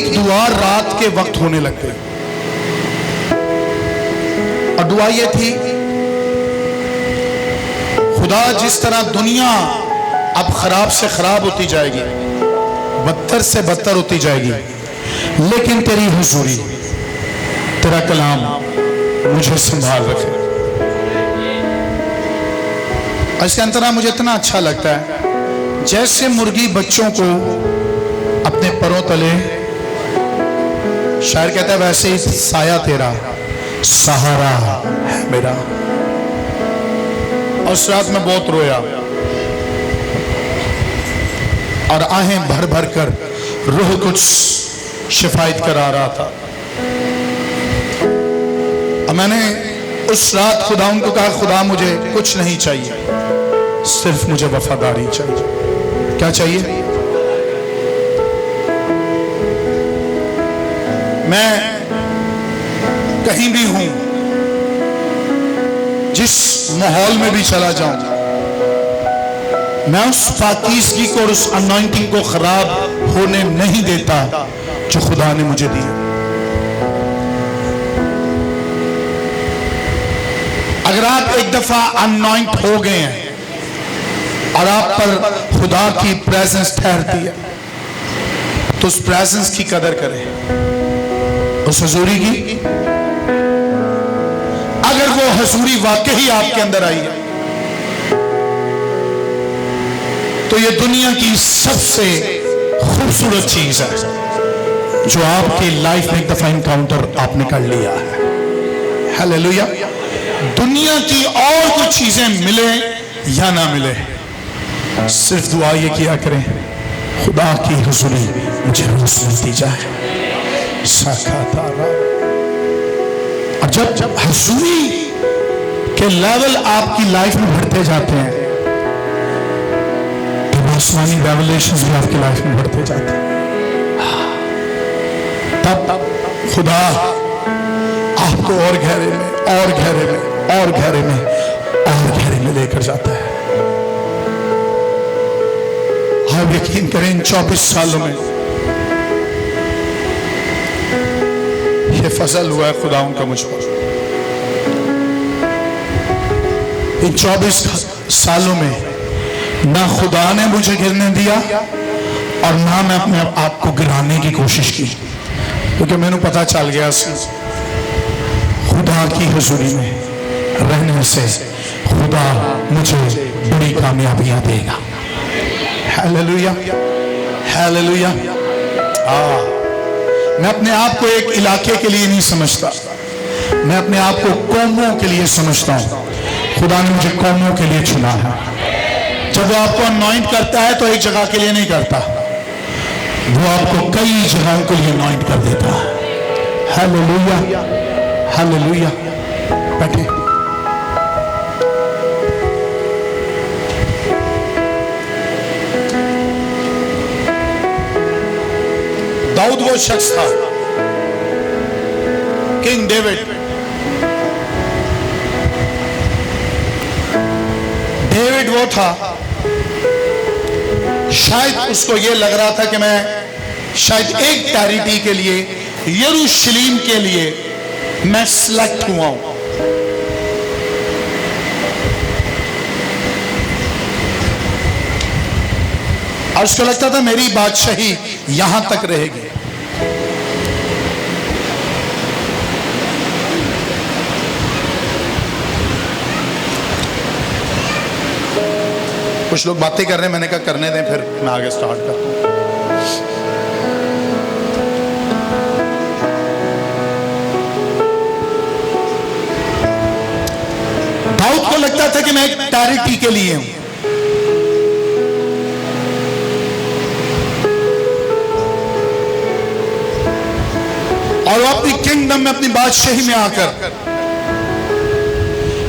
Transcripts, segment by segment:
एक दुआ रात के वक्त होने लग गई और दुआ ये थी, खुदा जिस तरह दुनिया अब खराब से खराब होती जाएगी, बदतर से बदतर होती जाएगी, लेकिन तेरी हुजूरी, तेरा कलाम मुझे संभाल रखे। इसके अंतरा मुझे इतना अच्छा लगता है, जैसे मुर्गी बच्चों को अपने परों तले, शायर कहता है वैसे ही साया तेरा सहारा है मेरा। और उस रात में बहुत रोया और आहें भर भर कर रूह कुछ शिफायत करा रहा था। और मैंने उस रात खुदा उनको कहा, खुदा मुझे कुछ नहीं चाहिए, सिर्फ मुझे वफादारी चाहिए। क्या चाहिए? मैं कहीं भी हूं, जिस माहौल में भी चला जाऊं, मैं उस पाकीज़गी को और उस अनॉइंटिंग को खराब होने नहीं देता जो खुदा ने मुझे दी। अगर आप एक दफा अनॉइंट हो गए हैं और आप पर खुदा की प्रेजेंस ठहरती है, तो उस प्रेजेंस की कदर करें, उस हुजूरी की। अगर वो हुजूरी वाकई आपके अंदर आई है, तो ये दुनिया की सबसे खूबसूरत चीज है जो आपकी लाइफ में एक दफा इनकाउंटर आपने कर लिया है। हालेलुया। दुनिया की और कुछ चीजें मिले या ना मिले, सिर्फ दुआ ये किया करें, खुदा की हुजूरी मुझे रोज मिलती जाए। और जब हुजूरी के लेवल आपकी लाइफ में बढ़ते जाते हैं, तो आसमानी रेवलेशंस भी आपकी लाइफ में बढ़ते जाते हैं। तब खुदा आपको और गहरे में और गहरे में और गहरे में और गहरे में लेकर जाता है। आप यकीन करें, इन 24 सालों में ये फजल हुआ है खुदा उनका मुझ पर। इन 24 सालों में ना खुदा ने मुझे गिरने दिया और ना मैं अपने आप को गिराने की कोशिश की, क्योंकि मैंने पता चल गया खुदा की हुजूरी में रहने से खुदा मुझे बड़ी कामयाबियां देगा। Hallelujah, hallelujah. मैं अपने आप को एक इलाके के लिए नहीं समझता, मैं अपने आप को कौमों के लिए समझता हूं। खुदा ने मुझे कौमों के लिए चुना है। जब वो आपको अनॉइंट करता है तो एक जगह के लिए नहीं करता, वो आपको कई जगहों के लिए अनॉइंट कर देता है। Hallelujah, hallelujah. बैठे। दाऊद वो शख्स था, किंग डेविड। डेविड वो था, शायद उसको ये लग रहा था कि मैं शायद एक टेरिटरी के लिए, यरूशलेम के लिए मैं सिलेक्ट हुआ हूं। और उसको लगता था मेरी बादशाही यहां तक रहेगी। कुछ लोग बातें कर रहे हैं, मैंने कहा करने दें, फिर मैं आगे स्टार्ट करता हूं। दाऊद को लगता था कि मैं एक टेरिटरी के लिए हूं। और वो अपनी किंगडम में, अपनी बादशाही में आकर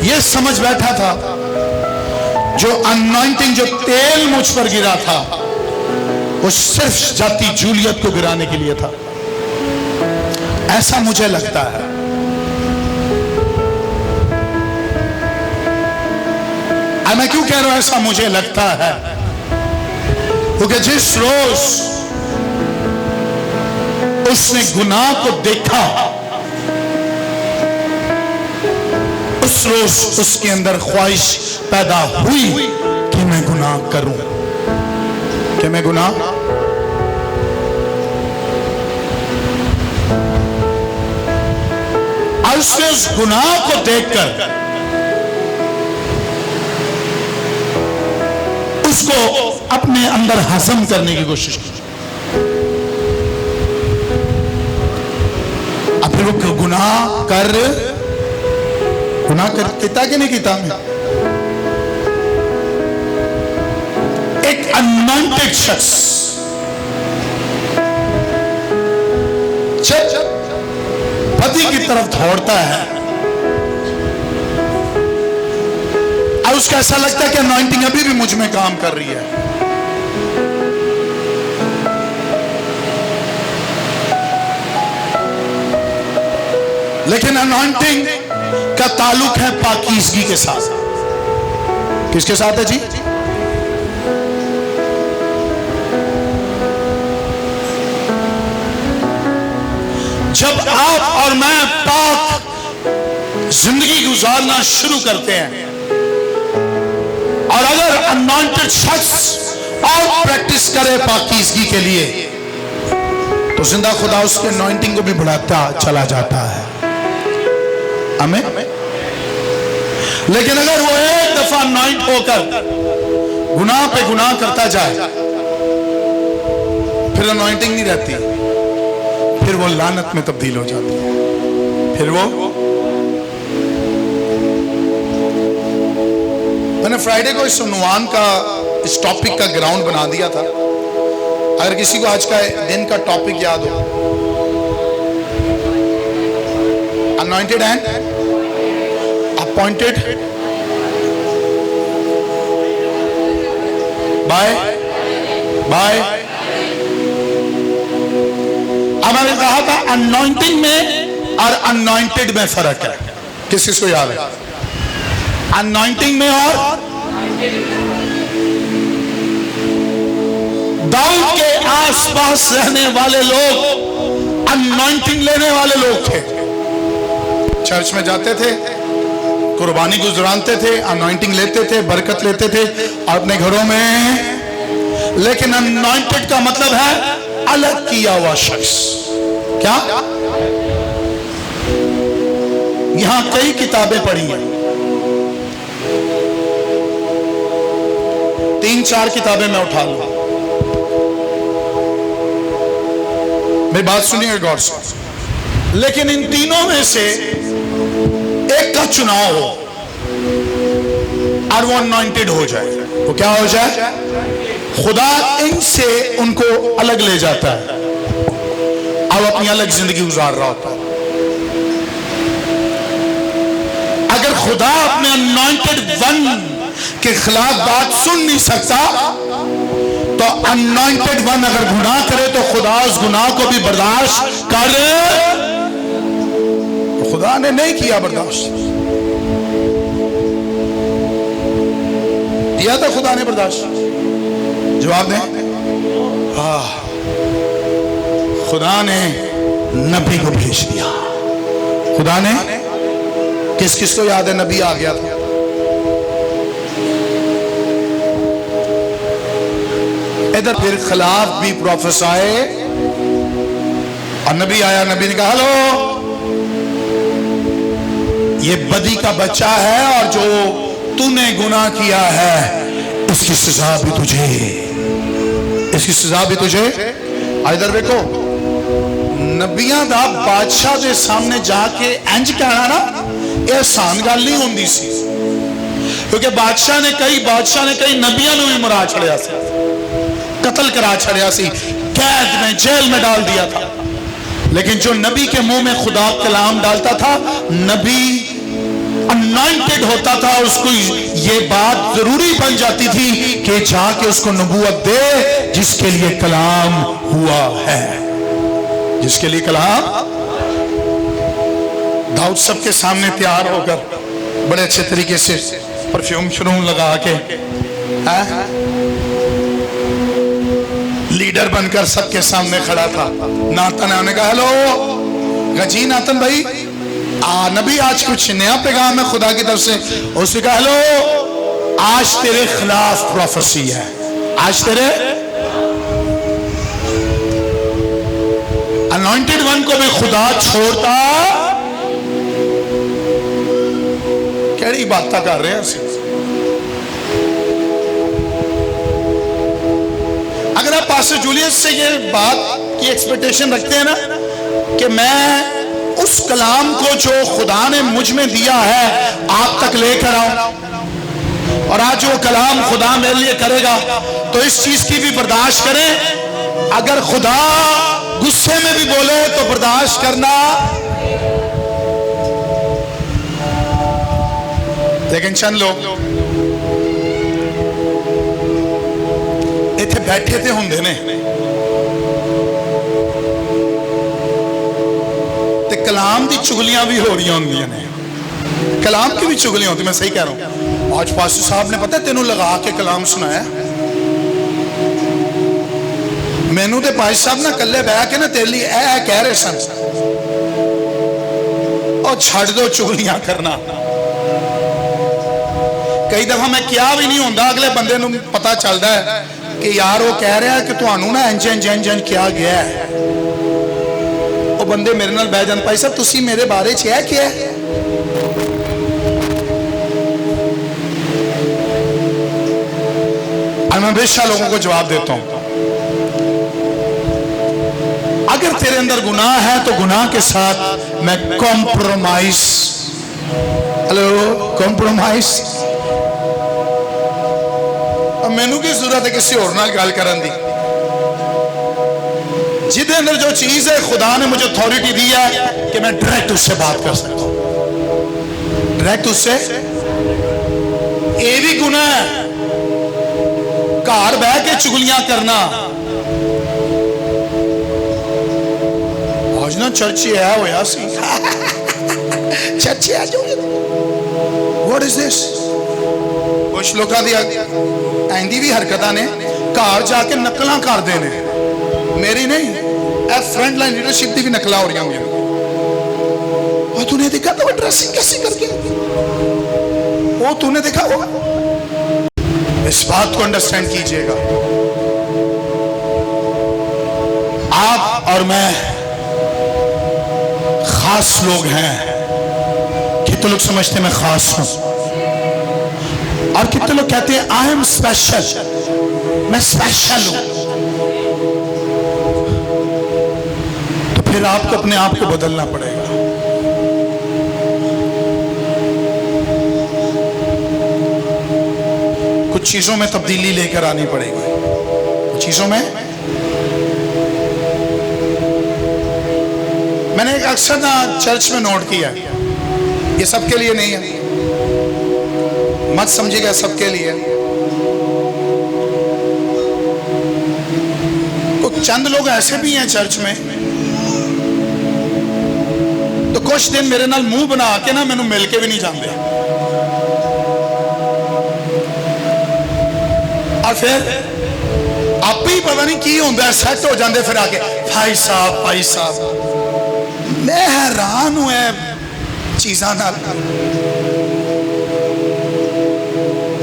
ये समझ बैठा था, जो अनॉइंटिंग, जो तेल मुझ पर गिरा था, वो सिर्फ जाती जूलियत को गिराने के लिए था। ऐसा मुझे लगता है। मैं क्यों कह रहा हूं ऐसा मुझे लगता है? क्योंकि जिस रोज उसने गुनाह को देखा, उस रोज उसके अंदर ख्वाहिश पैदा हुई कि मैं गुनाह करूं, कि मैं गुनाह। और उसने उस गुनाह को देखकर उसको अपने अंदर हजम करने की कोशिश की। अब फिर वो गुनाह किया कि नहीं किया? एक अनवांटेड शख्स जब पति की तरफ दौड़ता है और उसका ऐसा लगता है कि अनॉइंटिंग अभी भी मुझ में काम कर रही है, लेकिन अनॉइंटिंग का ताल्लुक है पाकीज़गी के साथ। किसके साथ है जी? जब आप और मैं पाक जिंदगी गुजारना शुरू करते हैं और अगर अनवांटेड शख्स और प्रैक्टिस करे पाकीज़गी के लिए, तो जिंदा खुदा उसके अनॉइंटिंग को भी बढ़ाता चला जाता है। हमें लेकिन अगर वो एक दफा अनॉइंट होकर गुनाह पे गुनाह करता जाए, फिर अनॉइंटिंग नहीं रहती, फिर वो लानत में तब्दील हो जाती है। फिर वो मैंने फ्राइडे को इस उन्वान का, इस टॉपिक का ग्राउंड बना दिया था। अगर किसी को आज का दिन का टॉपिक याद हो, अनॉइंटेड एंड अपॉइंटेड बाय अब मैंने कहा था अनॉइंटिंग में और अनॉइंटेड में फर्क है। किस किस को याद है? अनॉइंटिंग में और दाऊद के आसपास रहने वाले लोग अनॉइंटिंग लेने वाले लोग थे। चर्च में जाते थे, कुर्बानी गुजरानते थे, अनॉइंटिंग लेते थे, बरकत लेते थे अपने घरों में। लेकिन अनॉइंटेड का मतलब है अलग किया हुआ शख्स। क्या? यहां कई किताबें पढ़ी हैं, 3-4 किताबें मैं उठा लूं। मेरी बात सुनिए गौर से। लेकिन इन तीनों में से एक का चुनाव हो और वो अनॉइंटेड हो जाए, वो क्या हो जाए? खुदा इनसे उनको अलग ले जाता है और अपनी अलग जिंदगी गुजार रहा होता है। अगर खुदा अपने अनॉइंटेड वन के खिलाफ बात सुन नहीं सकता, तो अनॉइंटेड वन अगर गुनाह करे तो खुदा उस गुनाह को भी बर्दाश्त कर। तो खुदा ने नहीं किया बर्दाश्त, किया था खुदा ने बर्दाश्त? जवाब दें। खुदा ने नबी को भेज दिया। खुदा ने किस किस को याद है नबी आ गया था? इधर फिर खिलाफ भी प्रोफेसाए और नबी आया। नबी ने कहा हेलो, ये बदी का बच्चा है और जो तूने गुनाह किया है इसकी सजा भी तुझे, इसकी सजा भी तुझे। इधर देखो, नबियां दा बादशाह के सामने जाके इंज कहना ना, यह आसान गल नहीं होंदी सी, क्योंकि बादशाह ने कई नबियां भी मरा छड़िया सी, कत्ल करा छड़िया सी, कैद में जेल में डाल दिया था। लेकिन जो नबी के मुंह में खुदा कलाम डालता था, नबी अनॉइंटेड होता था, उसको ये बात जरूरी बन जाती थी कि जाके उसको नबूवत दे जिसके लिए कलाम हुआ है, जिसके लिए कलाम। दाऊद सबके सामने तैयार होकर बड़े अच्छे तरीके से परफ्यूम शरूम लगा के लीडर बनकर सबके सामने खड़ा था। नातन ने कहा हेलो, जी नातन भाई नबी आज कुछ नया पैगाम है खुदा की तरफ से। उसने कहा हेलो, आज तेरे खिलाफ प्रोफेसी है, आज तेरे अनॉइंटेड वन को भी खुदा छोड़ता। केड़ी बात कर रहे हैं। अगर आप पास्टर जूलियस से ये बात की एक्सपेक्टेशन रखते हैं ना कि मैं उस कलाम को जो खुदा ने मुझ में दिया है आप तक लेकर आऊं, और आज जो कलाम खुदा मेरे लिए करेगा तो इस चीज की भी बर्दाश्त करें। अगर खुदा गुस्से में भी बोले तो बर्दाश्त करना। लेकिन चंद लोग इत्थे बैठे थे होंदे ने ते कलाम दी चुगलियां भी हो रही होंदियां ने। कलाम की भी चुगलियां होती, मैं सही कह रहा हूं। आज पास्टर साहब ने पता है तेनों लगा के कलाम सुनाया। मैनू ते पास्टर साहब ना कल्ले बह के ना तेरे लिए ऐ कह रहे सन, और छड़ दो चुगलियां करना। कई दफा मैं क्या भी नहीं होता, अगले बंदे नूं पता चलता है कि यार वो कह रहा है कि तुहानू ना इंज इंज इंज इंज किया गया है। वो बंदे मेरे नाल बह जान, भाई साहब तुसी मेरे बारे च है क्या है? मैं हमेशा लोगों को जवाब देता हूं, अगर तेरे अंदर गुनाह है तो गुनाह के साथ मैं कॉम्प्रोमाइज, हेलो कॉम्प्रोमाइज। मैनू की जरूरत है किसी और नाल गल करन दी? जिदे अंदर जो चीज है खुदा ने मुझे अथॉरिटी दी है कि मैं डायरेक्ट उससे बात कर सकता हूं, डायरेक्ट उससे। ये भी गुनाह है घर बह के चुगलियां करना। आज ना चर्च आया होया सी चर्च आ जाओगे, व्हाट इज दिस? कुछ लोगों की ऐंदी भी हरकत ने घर जाके नकलां करते हैं, मेरी नहीं, फ्रंट लाइन लीडरशिप की भी नकल हो रही होंगी। और तूने देखा तो वो ड्रेसिंग कैसी करके, वो तूने देखा होगा। इस बात को अंडरस्टैंड कीजिएगा, आप और मैं खास लोग हैं। कितने लोग समझते हैं मैं खास हूं, और कितने लोग कहते हैं आई एम स्पेशल, मैं स्पेशल हूं। तो फिर आपको अपने आप को बदलना पड़ेगा। कुछ चीजों में तब्दीली लेकर आनी पड़ेगी, कुछ चीजों में। मैंने अक्सर ना चर्च में नोट किया, ये सबके लिए नहीं है, मत समझिएगा, सबके लिए। तो चंद लोग ऐसे भी हैं चर्च में, तो कुछ दिन मेरे नाल मुंह बना के ना मैनू मिल के भी नहीं जाते, और फिर आप ही पता नहीं की होता है, सेट हो जाते फिर आके भाई साहब भाई साहब। मैं हैरान हूं चीज़ां नाल।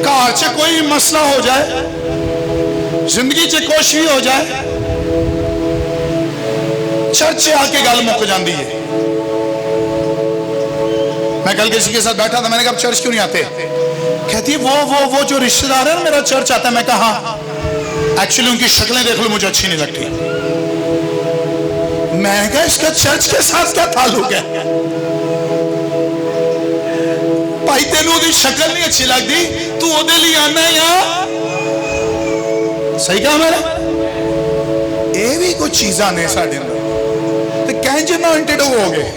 घर च कोई मसला हो जाए, जिंदगी च कुछ भी हो जाए, चर्च आके गल मुक जाती है। मैं कल किसी के साथ बैठा था, मैंने कहा चर्च क्यों नहीं आते? कहती है वो जो रिश्तेदार है ना मेरा चर्च आता है। मैं कहा एक्चुअली उनकी शक्लें देख लो, मुझे अच्छी नहीं लगती। मैं कहा इसका चर्च के साथ क्या ताल्लुक है? भाई तेनू ओदी शक्ल नहीं अच्छी लगती, तू ओदे लिए आना या सही कहा मैंने। ये भी कुछ चीज़ां ने साडे अंदर ते कैंज अनॉइंटेड हो गए।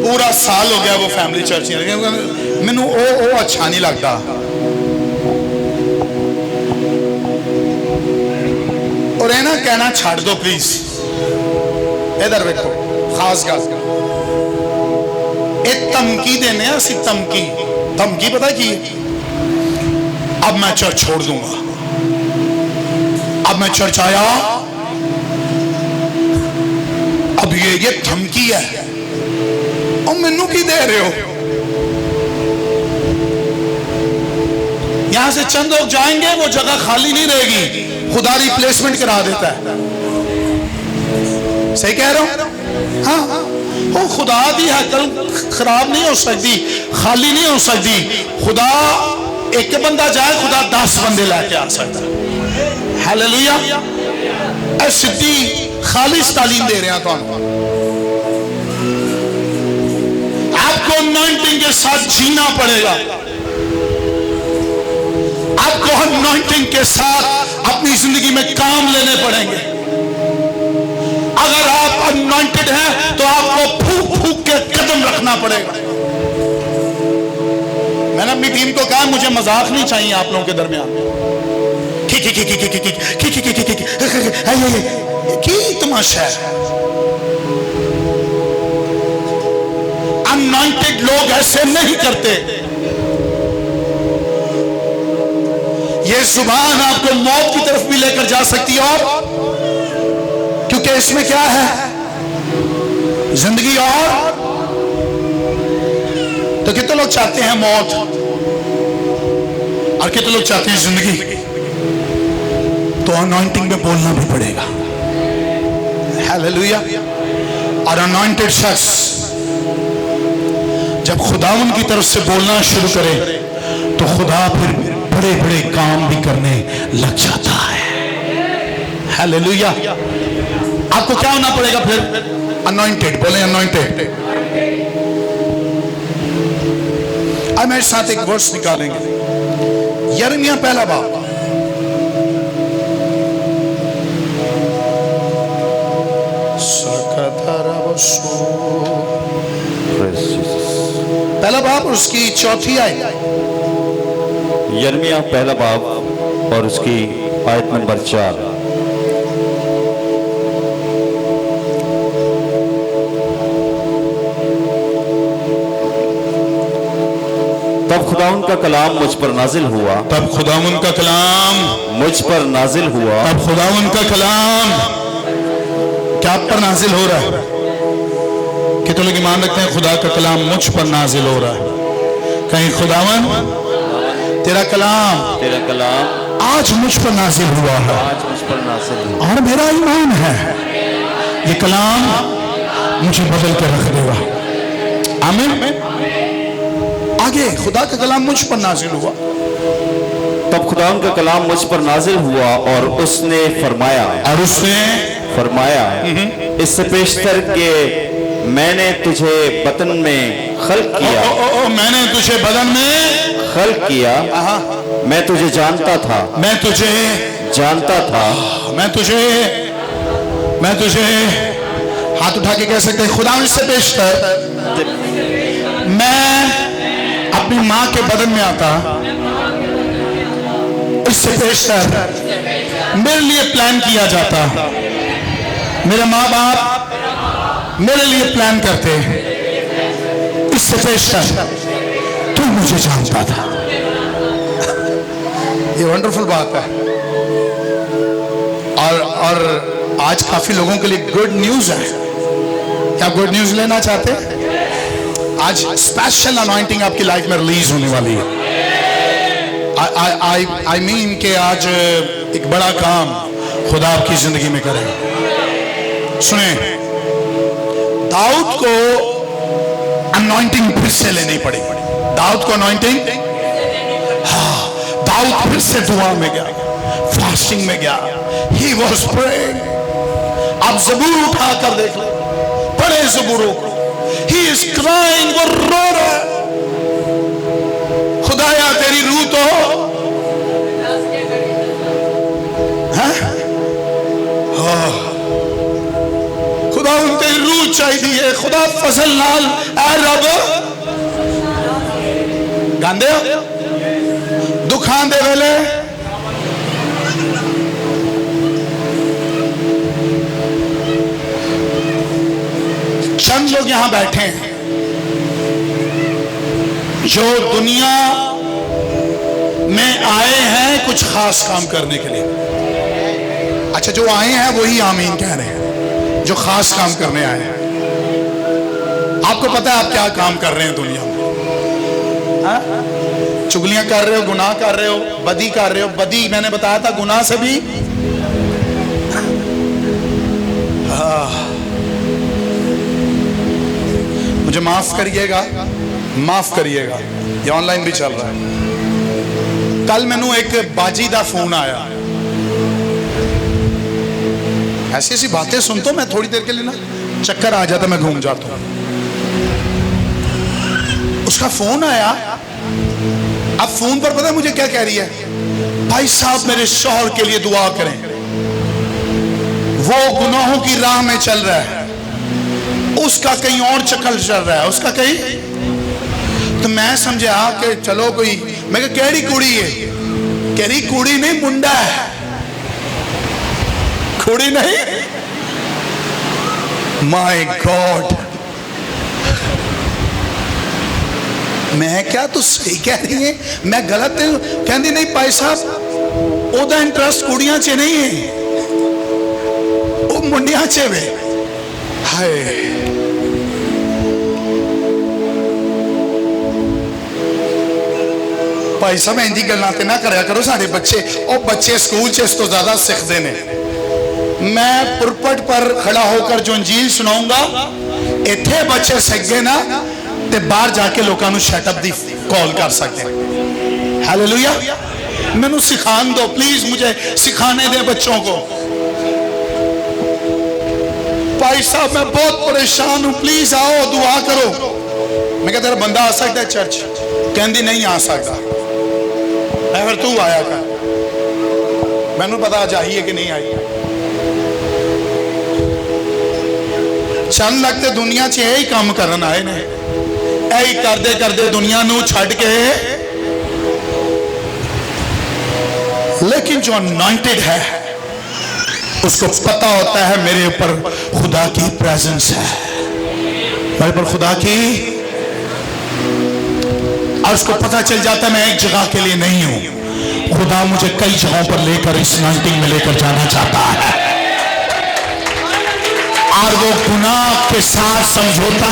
पूरा साल हो गया वो फैमिली चर्च, मैनू ओ अच्छा नहीं लगता। और है ना कहना छाड़ दो प्लीज। इधर देखो खास गल, एक धमकी देने, धमकी पता की, अब मैं चर्च छोड़ दूंगा। अब मैं चर्च आया, अब ये धमकी है और मैनू की दे रहे हो। यहां से चंद लोग जाएंगे, वो जगह खाली नहीं रहेगी, खुदा रिप्लेसमेंट करा देता है। सही कह रहा हूं? हाँ, वो खुदा दी हैकल खराब नहीं हो सकती, खाली नहीं हो सकती। खुदा एक बंदा जाए, खुदा 10 बंदे लेके आ सकता है। हालेलुया। सीधी खालिस तालीम दे रहे हैं। तो आपको अनॉइंटिंग के साथ जीना पड़ेगा, आपको अनॉइंटिंग के साथ अपनी जिंदगी में काम लेने पड़ेंगे। अगर आप अनॉइंटेड हैं तो आपको फूक फूक के कदम रखना पड़ेगा। मैंने अपनी टीम को कहा मुझे मजाक नहीं चाहिए आप लोगों के दरमियान। की तमाशा है। अनॉइंटेड लोग ऐसे नहीं करते। ये जुबान आपको मौत की तरफ भी लेकर जा सकती है, और क्योंकि इसमें क्या है, जिंदगी। और तो कितने लोग चाहते हैं मौत और कितने लोग चाहते हैं जिंदगी? तो अनॉइंटिंग में बोलना भी पड़ेगा। हालेलुया। और अनॉइंटेड शख्स जब खुदावन की तरफ से बोलना शुरू करे तो खुदा फिर बड़े बड़े काम भी करने लग जाता है। हालेलुया। आपको क्या होना पड़ेगा फिर? अनॉइंटेड। बोले अनॉइंटेड। अब मेरे साथ एक वर्स निकालेंगे, यिर्मयाह पहला बाब। पहला बाब और उसकी चौथी आयत। यिर्मयाह पहला बाब और उसकी आयत नंबर 4। तब खुदावंद का कलाम मुझ पर नाजिल हुआ। तब खुदावंद का कलाम मुझ पर नाजिल हुआ। तब खुदावंद का कलाम क्या आप पर नाजिल हो रहा है? कितने लोग ईमान रखते हैं खुदा का कलाम मुझ पर नाजिल हो रहा है? कहीं खुदावंद तेरा कलाम आज मुझ पर नाजिल हुआ है, आज मुझ पर नाजिल हुआ, और मेरा ईमान है ये कलाम मुझे बदल कर रख देगा। आमीन। आगे, खुदा का कलाम मुझ पर नाजिल हुआ। तब खुदावंद का कलाम मुझ पर नाजिल हुआ और उसने फरमाया इससे पेशतर के मैंने तुझे बदन में खल्क किया। मैंने तुझे बदन में खल्क किया। मैं तुझे जानता था। मैं तुझे हाथ उठा के कह सकते हैं, खुदा इससे पेशतर मैं अपनी माँ के बदन में आता, इससे पेशतर मेरे लिए प्लान किया जाता। मेरे माँ बाप मेरे लिए प्लान करते, इससे पेशतर तू मुझे जानता था। ये वंडरफुल बात है। और आज काफी लोगों के लिए गुड न्यूज है। क्या गुड न्यूज लेना चाहते हैं? आज स्पेशल अनॉइंटिंग आपकी लाइफ में रिलीज होने वाली है। आई मीन कि आज एक बड़ा काम खुदा आपकी जिंदगी में करेगा। सुने, दाऊद को अनॉइंटिंग फिर से लेनी पड़ी। दाऊद को अनॉइंटिंग, हाँ, दाऊद फिर से दुआ में गया, फास्टिंग में गया। He was praying. आप ज़बूर उठा कर देख लो, पढ़े ज़बूरों को। ही इज क्राइंग, वो रो रहा है, खुदाया तेरी रूह तो खुदा तेरी रूह चाहिए। खुदा फजल नाल ऐ रब गांदे दुखां दे वेले चंद लोग यहां बैठे हैं जो दुनिया में आए हैं कुछ खास काम करने के लिए। अच्छा, जो आए हैं वही आमीन कह रहे हैं, जो खास काम करने आए हैं। आपको पता है आप क्या काम कर रहे हैं दुनिया में? चुगलियां कर रहे हो, गुनाह कर रहे हो, बदी कर रहे हो। बदी मैंने बताया था गुनाह से भी मुझे माफ करिएगा, माफ करिएगा, ये ऑनलाइन भी चल रहा है। कल मैनू एक बाजी दा फोन आया, ऐसी ऐसी बातें सुनता हूं मैं, थोड़ी देर के लिए ना चक्कर आ जाता, मैं घूम जाता हूं। उसका फोन आया, अब फोन पर पता है मुझे क्या कह रही है? भाई साहब मेरे शौहर के लिए दुआ करें, वो गुनाहों की राह में चल रहा है, उसका कहीं और चक्कर चल रहा है, उसका कहीं। तो मैं समझा कि चलो कोई, मैं कहा केड़ी कुड़ी है? कह रही कुड़ी नहीं मुंडा है। कुड़ी नहीं, माय गॉड। मैं क्या तू सही कह रही है, मैं गलत हूं? कहती नहीं भाई साहब ओदा इंटरेस्ट कुड़ियां च नहीं है, वो मुंडियां च वे। हाय, भाई साहब इंजी गल्लां ते ना करया करो, साडे बच्चे और बच्चे स्कूल च इस तो ज्यादा सीखते हैं। मैं पुरपट पर खड़ा होकर जो इंजील सुनाऊंगा, इत्थे बच्चे सीख गए ना ते बाहर जाके लोगों को शटअप दी कॉल कर सकते हैं। हालेलुया। मैनू सिखान दो प्लीज, मुझे सिखाने दे बच्चों को। भाई साहब मैं बहुत परेशान हूं, प्लीज आओ दुआ करो। मैं कहता तेरा बंदा आ सकता है चर्च? कहती नहीं आ सकता। मैं फिर तू आया कर, मैनू पता आज आई है कि नहीं आई। चंद लगते दुनिया च यही काम करन आए ने, यही करते करते दुनिया नू छड़ के। लेकिन जो अनॉइंटेड है उसको पता होता है मेरे ऊपर खुदा की प्रेजेंस है, मेरे ऊपर खुदा की, और उसको पता चल जाता है मैं एक जगह के लिए नहीं हूं, खुदा मुझे कई जगहों पर लेकर इस अनॉइंटिंग में लेकर जाना चाहता है। और वो गुनाह के साथ समझौता,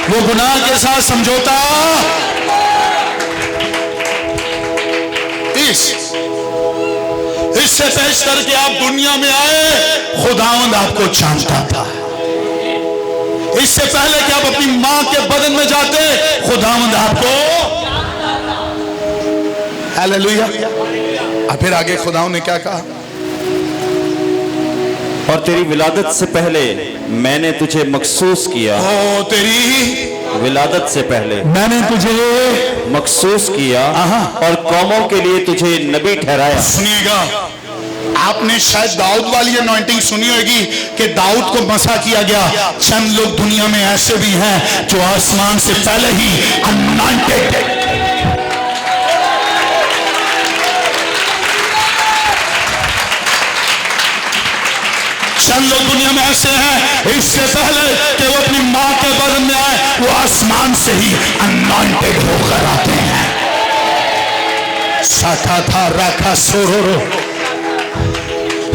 वो गुनाह के साथ समझौता इससे पेश करके आप दुनिया में आए, खुदावंद आपको जानता था। इससे पहले कि आप अपनी मां के बदन में जाते, खुदावंद आपको। हालेलुया। और फिर आगे खुदावंद ने क्या कहा? और तेरी विलादत से पहले मैंने तुझे मखसूस किया। ओ, तेरी विलादत से पहले मैंने तुझे मखसूस किया और कौमों के लिए तुझे नबी ठहराया। सुनिएगा, आपने शायद दाऊद वाली अनॉइंटिंग सुनी होगी कि दाऊद को मसा किया गया। चंद लोग दुनिया में ऐसे भी हैं जो आसमान से पहले ही अनॉइंटेड। चंद लोग दुनिया में ऐसे हैं इससे पहले कि वो अपनी मां के बदन में आए, वो आसमान से ही अनॉइंटेड होकर आते हैं। साथा था राखा सोरो।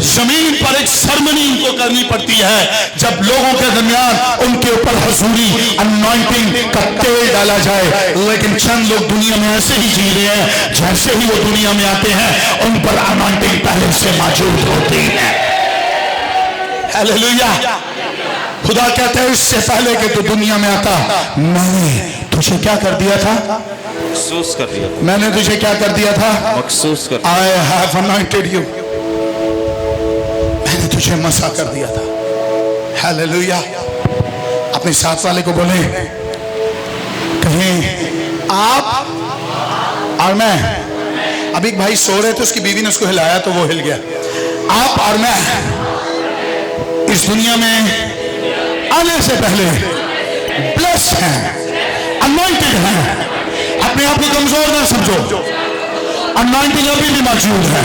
जमीन पर एक सरमनी इनको करनी पड़ती है जब लोगों के दरमियान उनके ऊपर हुजूरी अनॉइंटिंग का तेल डाला जाए। लेकिन चंद लोग दुनिया में ऐसे ही जी रहे हैं, जैसे ही वो दुनिया में आते हैं उन पर अनॉइंटिंग पहले से मौजूद होती है। हालेलुया। खुदा कहते हैं इससे पहले कि तू दुनिया में आता, मैंने तुझे क्या कर दिया था? मखसूस कर दिया। मैंने तुझे क्या कर दिया था? मखसूस कर दिया। I have anointed you। मैंने तुझे मसा कर दिया था। हालेलुया। अपने साथ वाले को बोले, कहें आप और मैं। अभी एक भाई सो रहे थे, उसकी बीवी ने उसको हिलाया तो वो हिल गया। आप और मैं इस दुनिया में आने से पहले ब्लेस्ड हैं, अनॉइंटेड हैं। अपने आप को कमजोर ना समझो, अनॉइंटिंग अभी भी मौजूद है,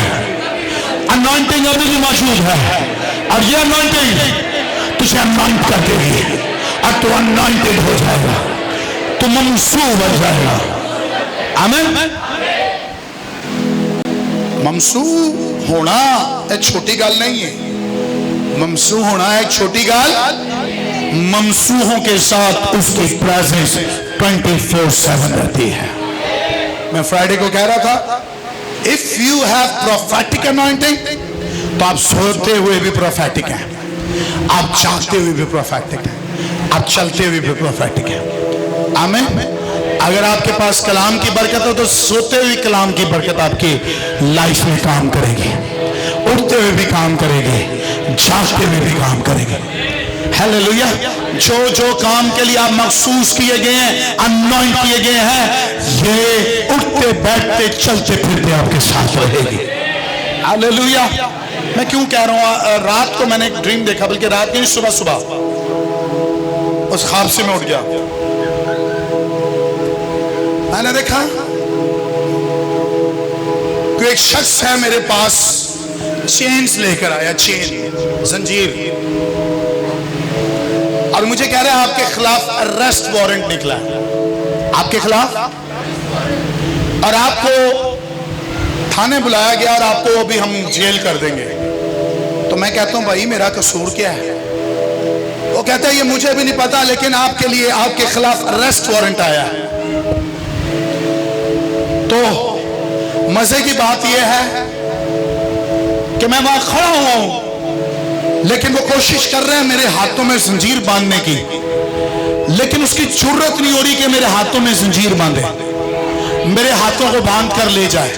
अनॉइंटिंग अभी भी मौजूद है। और ये अनॉइंटिंग तुझे अनॉइंट कर देगी और तू अनॉइंटेड हो जाएगा, तू ममसू बन जाएगा। आमीन। ममसू होना एक छोटी गल नहीं है। ममसूह होना एक छोटी गल। ममसूहों के साथ उसकी प्रेजेंस 24/7 रहती है। मैं फ्राइडे को कह रहा था, if you have prophetic anointing तो आप सोते हुए भी प्रोफेटिक हैं, आप जागते हुए भी प्रोफेटिक हैं, आप चलते हुए भी प्रोफेटिक हैं। आमीन। अगर आपके पास कलाम की बरकत हो तो सोते हुए कलाम की बरकत आपकी लाइफ में काम करेगी, उठते हुए भी काम करेगी, जागते हुए भी काम करेगी। हालेलुया। जो जो काम के लिए आप मखसूस किए गए हैं, अनॉइंट किए गए हैं, ये उठते बैठते चलते फिरते आपके साथ रहेगी। हालेलुया। मैं क्यों कह रहा हूं, रात को मैंने एक ड्रीम देखा, बल्कि रात नहीं, सुबह सुबह उस ख्वाब से मैं उठ गया। मैंने देखा कि एक शख्स है मेरे पास, चेन्स लेकर आया, चेन, जंजीर, और मुझे कह रहा है आपके खिलाफ अरेस्ट वारंट निकला है, आपके खिलाफ, और आपको थाने बुलाया गया और आपको अभी हम जेल कर देंगे। तो मैं कहता हूं भाई मेरा कसूर क्या है? वो कहता है ये मुझे भी नहीं पता, लेकिन आपके लिए आपके खिलाफ अरेस्ट वारंट आया है। तो मजे की बात यह है कि मैं वहां खड़ा हुआ हूं, लेकिन वो कोशिश कर रहे हैं मेरे हाथों में जंजीर बांधने की, लेकिन उसकी जरूरत नहीं हो रही कि मेरे हाथों में जंजीर बांधे, मेरे हाथों को बांध कर ले जाए।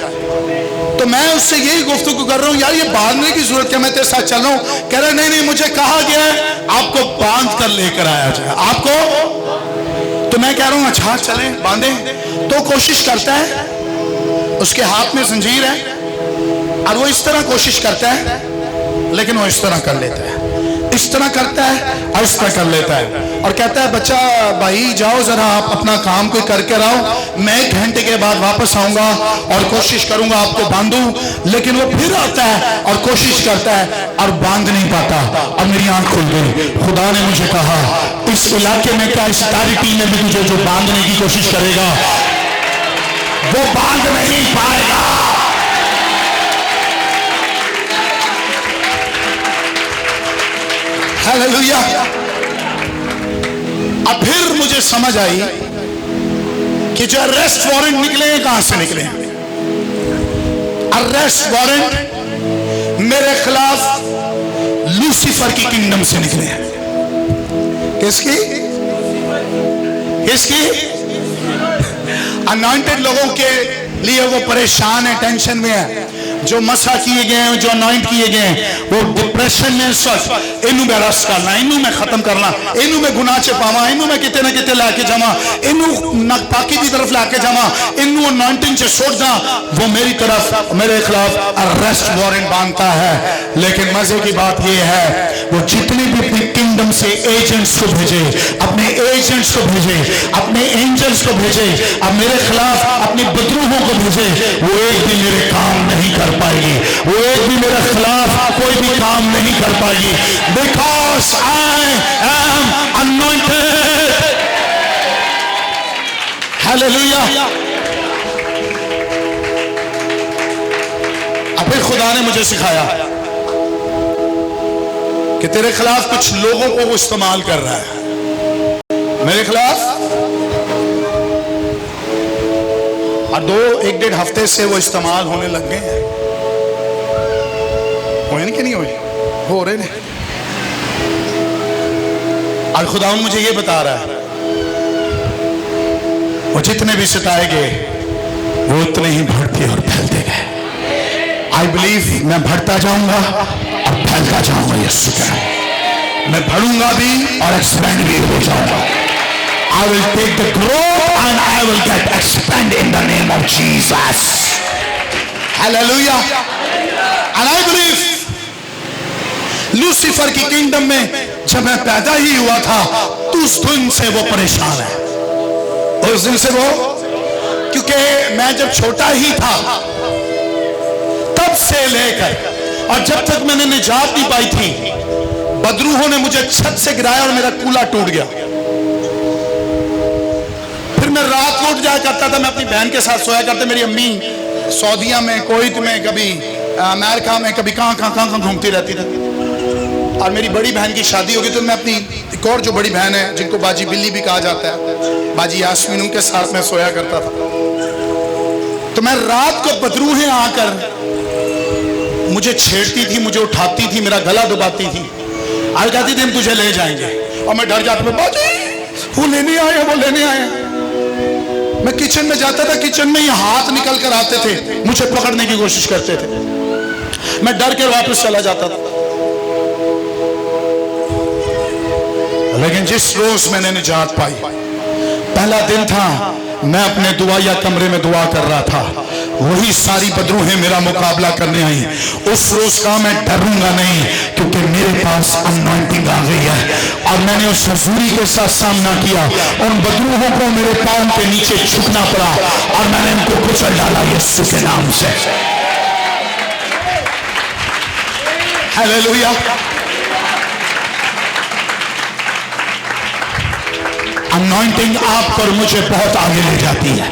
तो मैं उससे यही गुफ्तगू कर रहा हूं, यार ये बांधने की जरूरत क्या, मैं तेरे साथ चल रहा हूं। कह रहा नहीं नहीं, मुझे कहा गया है आपको बांध कर लेकर आया जाए, आपको। तो मैं कह रहा हूं अच्छा चले बांधे। तो कोशिश करता है, उसके हाथ में जंजीर है और वो इस तरह कोशिश करता है, लेकिन वो इस तरह कर लेता है, इस तरह करता है और इस तरह कर लेता है, और कहता है बच्चा भाई जाओ जरा आप अपना काम कोई करके आओ, मैं 1 घंटे के बाद वापस आऊंगा और कोशिश करूंगा आपको बांधूं। लेकिन वो फिर आता है और कोशिश करता है और बांध नहीं पाता, और मेरी आंख खुल गई। खुदा ने मुझे कहा इस इलाके में क्या, इस टेरिटरी में भी तुझे जो बांधने की कोशिश करेगा वो बांध नहीं पाएगा। हालेलुया। अब फिर मुझे समझ आई कि जो अरेस्ट वारंट निकले हैं कहां से निकले हैं। अरेस्ट वारंट मेरे खिलाफ लूसीफर की किंगडम से निकले हैं। किसकी? किसकी? अनॉइंटेड लोगों के लिए वो परेशान है, टेंशन में है। जो मसा किए गए हैं, जो अनॉइंट किए गए हैं, वो डिप्रेशन में सच इनू में रस करना, इनू में खत्म करना, इनू में गुनाह च पावा, इनू में किते ना किते लाके जावा, इनू नापाकी की तरफ लाके जावा, इनू अनॉइंटिंग से छोड़ जा, वो मेरी तरफ मेरे खिलाफ अरेस्ट वारंट बांधता है। लेकिन मजे की बात ये है वो जितने भी अपनी किंगडम से एजेंट्स को भेजे, अपने एजेंट्स को भेजे, अपने एंजल्स को भेजे, अब मेरे खिलाफ अपने बदरूहों को भेजे, वो एक भी मेरे काम नहीं कर पाएगी, वो एक भी मेरे खिलाफ कोई भी काम नहीं कर पाएगी, because I am anointed. Hallelujah. अब फिर खुदा ने मुझे सिखाया कि तेरे खिलाफ कुछ लोगों को वो इस्तेमाल कर रहा है मेरे खिलाफ, और 1-1.5 हफ्ते से वो इस्तेमाल होने लग गए हैं। हुए कि नहीं हुए? हो रहे हैं। और खुदावन मुझे ये बता रहा है वो जितने भी सताए गए वो उतने ही बढ़ते और फैलते गए। आई बिलीव मैं बढ़ता जाऊंगा और फैलता जाऊंगा। यीशु का मैं बढ़ूंगा भी और एक्सपेंड भी हो जाऊंगा। I will take the growth and I will get expand in the name of Jesus. Hallelujah. And I believe Lucifer की किंगडम में जब मैं पैदा ही हुआ था तो उस दिन से वो परेशान है, उस दिन से वो, क्योंकि मैं जब छोटा ही था तब से लेकर और जब तक मैंने निजात नहीं पाई थी, बदरूहों ने मुझे छत से गिराया और मेरा कूला टूट गया। फिर मैं रात को उठ जाया करता था, मैं अपनी बहन के साथ सोया करता। मेरी अम्मी सऊदीया में, कुवैत में, कभी अमेरिका में कभी कहाँ घूमती रहती थी। और मेरी बड़ी बहन की शादी होगी तो मैं अपनी एक और जो बड़ी बहन है, जिनको बाजी बिल्ली भी कहा जाता है, बाजी यास्मीन, उनके साथ मैं सोया करता था। तो मैं रात को बदरूहें आकर मुझे छेड़ती थी, मुझे उठाती थी, मेरा गला दबाती थी और कहती थी हम तुझे ले जाएंगे। और मैं डर जाता था, बाजी वो लेने आए, वो लेने आए। मैं किचन में जाता था, किचन में ही हाथ निकल कर आते थे, मुझे पकड़ने की कोशिश करते थे। मैं डर के वापस चला जाता था। लेकिन जिस रोज मैंने निजात पाई, पहला दिन था, मैं अपने दुआया कमरे में दुआ कर रहा था, वही सारी बदरूहें मेरा मुकाबला करने आई। उस रोज का मैं डरूंगा नहीं, क्योंकि मेरे पास अनॉइंटिंग आ गई है। और मैंने उस हजूरी के साथ सामना किया। उन बदरूहों को मेरे पांव के नीचे झुकना पड़ा और मैंने उनको कुचल डाला यीशु के नाम से। हालेलुया। अनॉइंटिंग आप पर मुझे बहुत आगे ले जाती है।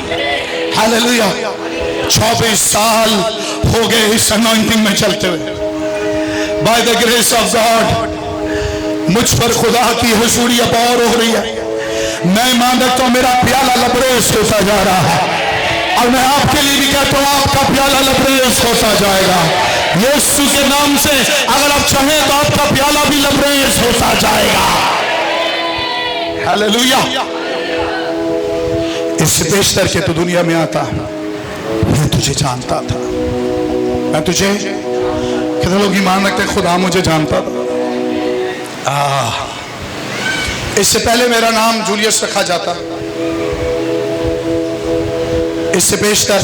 हालेलुया। 24 साल हो गए इस अनॉइंटिंग में चलते हुए। By the grace of God मुझ पर खुदा की हुजूरी अब और हो रही है। मैं ईमान रखता हूं, मेरा प्याला लबरेज होता जा रहा है। और मैं आपके लिए भी कहता हूं, आपका प्याला लबरेज होता जाएगा यीशु के नाम से। अगर आप चाहें तो आपका प्याला भी लबरेज होता जाएगा। हालेलुया। इससे बेशतर के तो दुनिया में आता, मैं तुझे जानता था। मैं तुझे, कितने लोग ईमान रखते हैं खुदा मुझे जानता था। इससे पहले मेरा नाम जूलियस रखा जाता, इससे बेशतर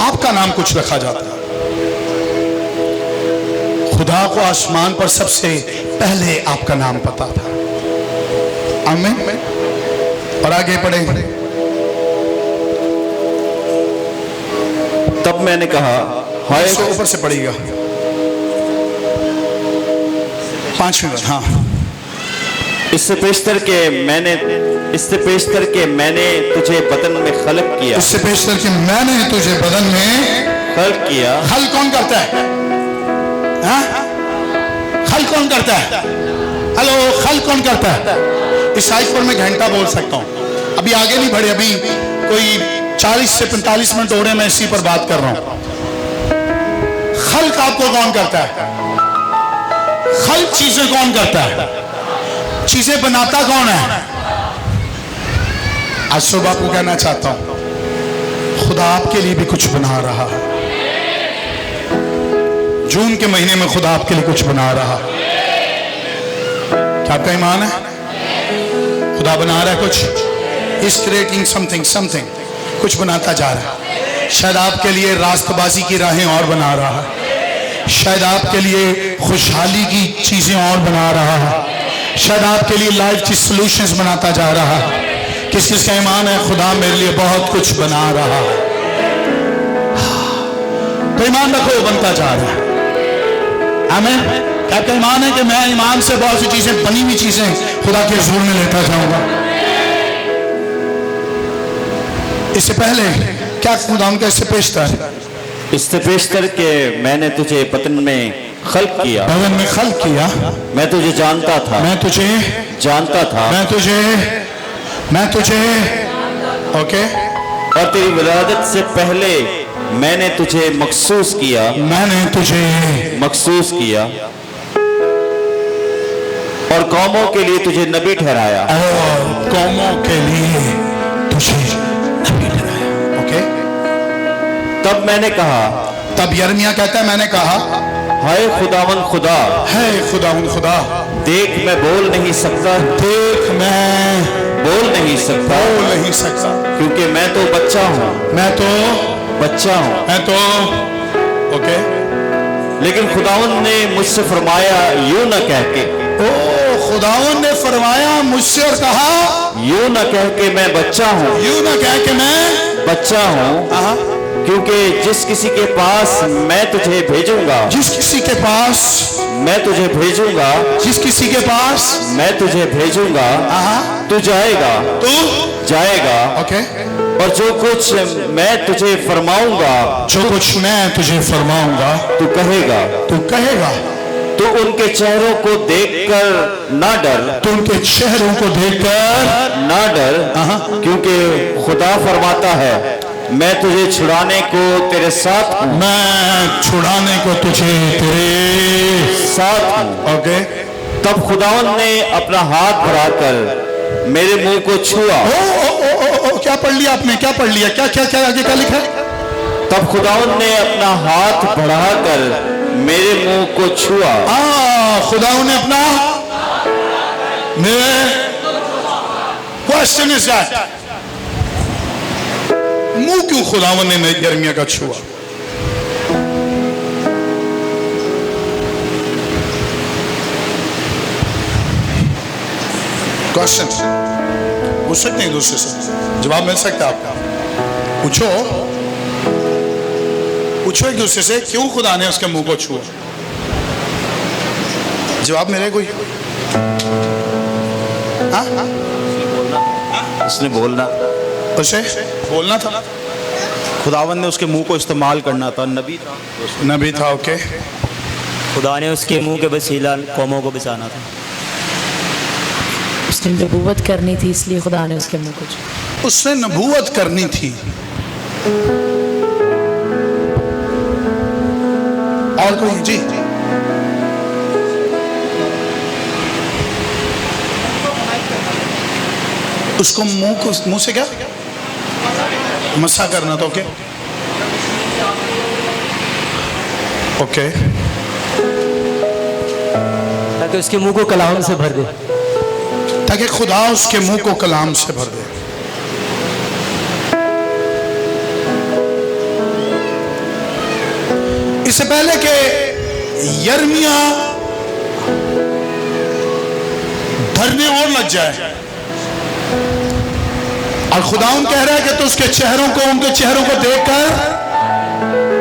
आपका नाम कुछ रखा जाता। खुदा को आसमान पर सबसे पहले आपका नाम पता था। आमीन। और आगे पढ़े। तब मैंने कहा, हाय, ऊपर से पढ़ेगा 5 मिनट। हाँ। इससे पेशतर के मैंने तुझे बदन में खलक किया। इससे पेशतर के मैंने तुझे बदन में खलक किया। खल कौन करता है? हाँ? खल कौन करता है? हेलो, खल कौन करता है? इस साइड पर मैं घंटा बोल सकता हूं। अभी आगे नहीं बढ़े, अभी कोई 40 से 45 मिनट हो रहे हैं, मैं इसी पर बात कर रहा हूं। खल्क आपको कौन करता है? खल्क चीजें कौन करता है? चीजें बनाता कौन है? आज सुबह को कहना चाहता हूं, खुदा आपके लिए भी कुछ बना रहा है। जून के महीने में खुदा आपके लिए कुछ बना रहा है। क्या आपका ईमान है? खुदा बना रहा है कुछ। इज क्रिएटिंग समथिंग कुछ बनाता जा रहा है। शायद आपके लिए रास्तबाजी की राहें और बना रहा है। शायद आपके लिए खुशहाली की चीजें और बना रहा है। शायद आपके लिए लाइफ की सॉल्यूशंस बनाता जा रहा है। किस किस का ईमान है खुदा मेरे लिए बहुत कुछ बना रहा है? तो ईमान रखो, बनता जा रहा है। आमीन। क्या आपका ईमान है कि मैं ईमान से बहुत सी चीजें, बनी हुई चीजें खुदा के हुजूर में लेता जाऊंगा? इससे पहले क्या खुदा उनका इससे पेशतर के मैंने तुझे बदन में खल्क किया। बदन में खल्क किया। मैं तुझे जानता था। मैं तुझे जानता था। मैं तुझे ओके। और तेरी विलादत से पहले मैंने तुझे मखसूस किया। मैंने तुझे मखसूस किया और कौमों के लिए तुझे नबी ठहराया। और कौमों के लिए तुझे नबी ठहराया। ओके। तब मैंने कहा, तब यिर्मयाह कहता है, मैंने कहा, हाय खुदावन खुदा, है खुदावन खुदा, देख मैं बोल नहीं सकता। देख मैं बोल नहीं सकता क्योंकि मैं तो बच्चा हूँ। मैं तो ओके। लेकिन खुदावन ने मुझसे फरमाया, यूं न कह के। खुदावन ने फरमाया मुझसे और कहा, यूं न कह के मैं बच्चा हूँ। यूं न कह के मैं बच्चा हूँ, क्योंकि जिस किसी के पास मैं तुझे भेजूंगा। जिस किसी के पास मैं तुझे भेजूंगा। जिस किसी के पास मैं तुझे भेजूंगा। तू जाएगा। ओके। और जो कुछ मैं तुझे फरमाऊंगा, जो कुछ मैं तुझे फरमाऊंगा तू कहेगा। तू कहेगा। तू उनके चेहरों को देखकर ना डर, तू उनके चेहरों को देखकर ना डर, क्योंकि खुदा फरमाता है, मैं तुझे छुड़ाने को तेरे साथ हूं। मैं छुड़ाने को तुझे तेरे साथ हूं। ओके। तब खुदावन ने अपना हाथ बढ़ाकर मेरे मुंह को छुआ। क्या पढ़ लिया आपने? क्या पढ़ लिया? क्या क्या क्या आगे क्या लिखा है? तब खुदावन ने अपना हाथ बढ़ाकर मेरे मुंह को छुआ। खुदावन ने अपना मेरे क्वेश्चन इज दैट, मुंह क्यों खुदावन ने यिर्मयाह का छुआ? क्वेश्चन पूछ सकते हैं दूसरे से, जवाब मिल सकता है आपका। पूछो पूछो एक दूसरे से, क्यों खुदा ने उसके मुंह को छुआ? जवाब मिले कोई? उसने बोलना, उसे बोलना था। खुदावन ने उसके मुंह को इस्तेमाल करना था, नबी था। ओके। खुदा ने उसके मुंह के वसीला कौमों को बचाना था। उसने नबूवत करनी थी, इसलिए खुदा ने उसके मुंह को छुआ। उसने नबूवत करनी थी। और कोई? जी उसको मुंह से क्या मसा करना था। Okay okay. ताकि उसके मुंह को कलाम से भर दे, ताकि खुदा उसके मुंह को कलाम से भर दे। इससे पहले कि यिर्मयाह धरने और लग जाए, और खुदावन कह रहा है कि तो उसके चेहरों को, उनके चेहरों को देखकर,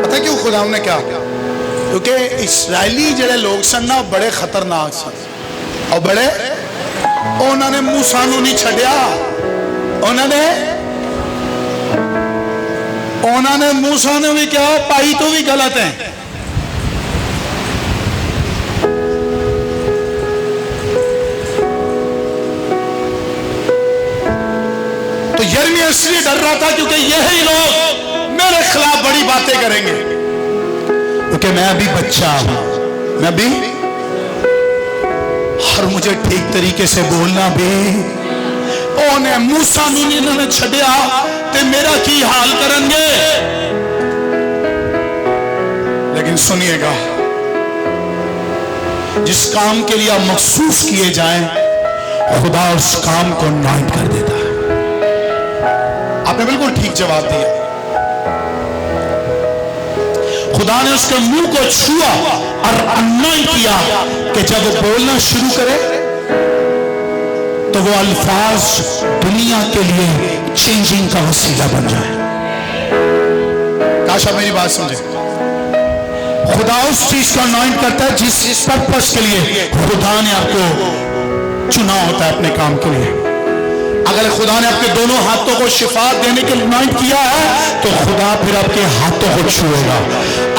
पता क्यों खुदावन ने क्या? क्योंकि इस्राएली जड़े लोग सन ना बड़े खतरनाक सन, और बड़े उन्होंने मूसा नूं नहीं छड्या, उन्होंने मूसा ने भी क्या पाई तो भी गलत है। तो यिर्मयाह इसलिए डर रहा था क्योंकि यही लोग मेरे खिलाफ बड़ी बातें करेंगे, क्योंकि मैं अभी बच्चा हूं, मैं अभी, और मुझे ठीक तरीके से बोलना भी। उन्हें मूसा नूं इन्होंने छड्या ते मेरा की हाल करेंगे। लेकिन सुनिएगा, जिस काम के लिए आप मखसूस किए जाएं, खुदा उस काम को अनॉइंट कर देता है। आपने बिल्कुल ठीक जवाब दिया। खुदा ने उसके मुंह को छुआ और अनॉइंट किया कि जब वो बोलना शुरू करे तो वो अल्फाज दुनिया के लिए चेंजिंग का वसीला बन जाए। काश आप मेरी बात समझे। खुदा उस चीज को अनॉइंट करता है जिस पर्पस के लिए खुदा ने आपको चुना होता है अपने काम के लिए। अगर खुदा ने आपके दोनों हाथों को शिफा देने के लिए अनॉइंट किया है तो खुदा फिर आपके हाथों को छुएगा।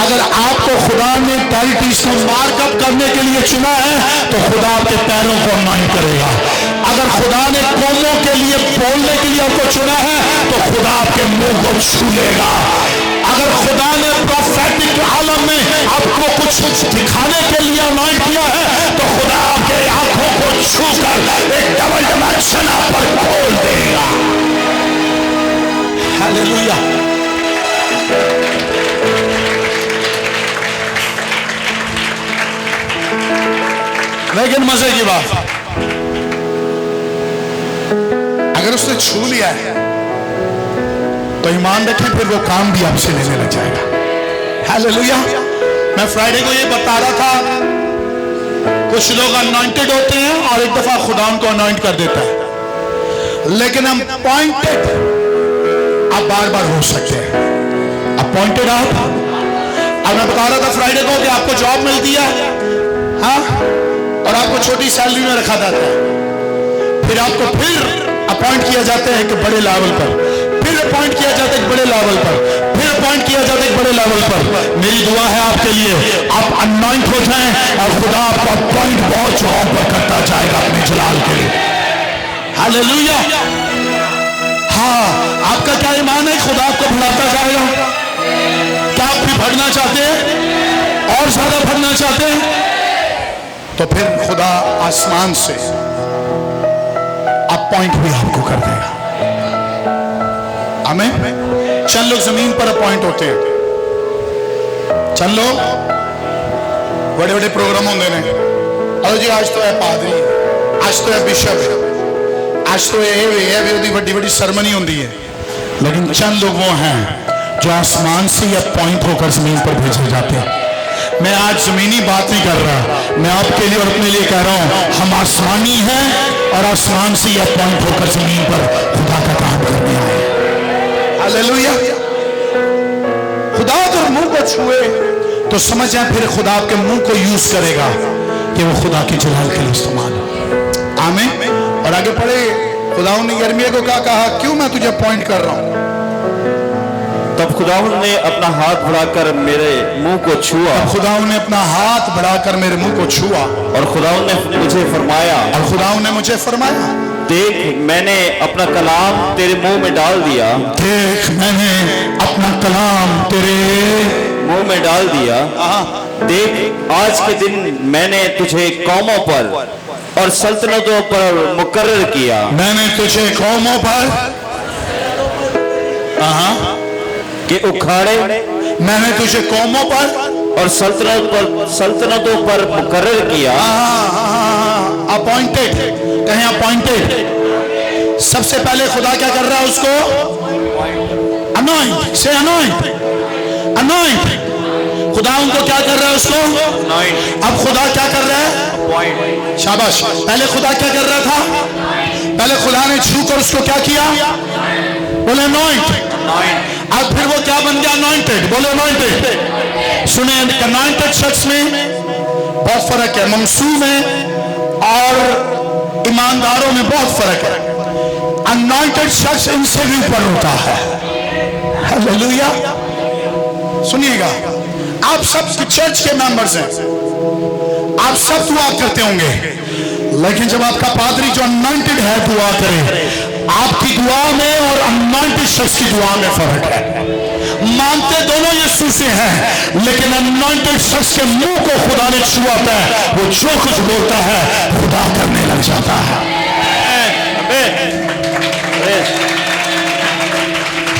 अगर आपको खुदा ने डायबिटीज को मार्कअप करने के लिए चुना है तो खुदा आपके पैरों को अनॉइंट करेगा। अगर खुदा ने कौमों के लिए बोलने के लिए आपको चुना है तो खुदा आपके मुंह को छू लेगा। अगर खुदा ने प्रोफेटिक आलम में आपको कुछ दिखाने के लिए अनॉइंट किया है तो खुदा आपके आंखों को छूकर एक डबल डिमेंशन आप पर खोल देगा। हालेलुया। लेकिन मजे की बात, अगर उसने छू लिया है तो ईमान रखें फिर वो काम भी आपसे लेने लग जाएगा। हालेलुया। मैं फ्राइडे को ये बता रहा था, कुछ लोग अनॉइंटेड होते हैं और एक दफा खुदा उनको अनॉइंट कर देता है, लेकिन हम अपॉइंटेड आप बार बार हो सकते हैं। अपॉइंटेड आप, और मैं बता रहा था फ्राइडे को कि आपको जॉब मिलती है, हाँ, और आपको छोटी सैलरी में रखा जाता है, फिर आपको फिर अपॉइंट किया जाता है कि बड़े लेवल पर, फिर अपॉइंट किया जाता है एक बड़े लेवल पर, फिर अपॉइंट किया जाता है एक बड़े लेवल पर। मेरी दुआ है आपके लिए, आप अनॉइंट हो जाएं और खुदा आपको अपॉइंट बहुत जॉब पर करता जाएगा अपने जलाल के लिए। हालेलुया। हाँ, आपका क्या ईमान है? खुदा आपको बढ़ाता जाएगा। क्या आप भी बढ़ना चाहते हैं और ज्यादा बढ़ना चाहते हैं? तो फिर खुदा आसमान से अपॉइंट भी आपको कर देगा। आमीन। चंद लोग जमीन पर अपॉइंट होते हैं, चंद लोग बड़े बड़े प्रोग्राम होंगे ने, अरे जी आज तो है पादरी, आज तो है बिशप, आज तो ये बड़ी बड़ी सरमनी होती है। लेकिन चंद लोग वो हैं जो आसमान से अपॉइंट होकर जमीन पर भेजे जाते हैं। मैं आज जमीनी बात नहीं कर रहा, मैं आपके लिए और अपने लिए कह रहा हूं, हम आसमानी हैं और आसमान से अपॉइंट होकर जमीन पर खुदा का काम करने आए। हालेलुया। खुदा अगर मुंह को छुए तो समझ जाए फिर खुदा आपके मुंह को यूज करेगा कि वो खुदा के जलाल के लिए इस्तेमाल हो। आमीन। और आगे पढ़े, खुदा ने यिर्मयाह को क्या कहा? क्यों मैं तुझे अपॉइंट कर रहा हूं? तब खुदावंद ने अपना हाथ बढ़ाकर मेरे मुंह को छुआ। खुदावंद ने अपना हाथ बढ़ाकर मेरे मुंह को छुआ और खुदावंद ने मुझे फरमाया, और खुदावंद ने मुझे फरमाया, देख मैंने अपना कलाम तेरे मुंह में डाल दिया। देख मैंने अपना कलाम तेरे मुंह में डाल दिया। देख आज के दिन मैंने तुझे कौमों पर और सल्तनतों पर मुकर्रर किया। मैंने तुझे कौमों पर कि उखाड़े, मैंने तुझे कौमों पर और सल्तनतों पर मुकर्रर किया। अपॉइंटेड, कहें अपॉइंटेड। सबसे पहले खुदा क्या कर रहा है? उसको अनॉइंट से अनॉइंट। खुदा उनको क्या कर रहा है? उसको अनॉइंट। अब खुदा क्या कर रहा है? शाबाश। पहले खुदा क्या कर रहा था? पहले खुदा ने छूकर उसको क्या किया? बोले अनॉइंट। अब फिर वो क्या बन गया? अनॉइंटेड। बोले अनॉइंटेड। सुने, अनॉइंटेड शख्स में बहुत फर्क है, ममसूम में और ईमानदारों में बहुत फर्क है। अनॉइंटेड शख्स इनसे भी ऊपर होता है। हालेलुया। सुनिएगा, आप सब चर्च के मेंबर्स हैं, आप सब दुआ करते होंगे, लेकिन जब आपका पादरी जो अनॉइंटेड है दुआ करे, आपकी दुआ में और अनॉइंटेड शख्स की दुआ में फर्क है। मानते दोनों यीशु से हैं, लेकिन अनॉइंटेड शख्स के मुंह को खुदा ने छुआता है, वो जो कुछ बोलता है खुदा करने लग जाता है।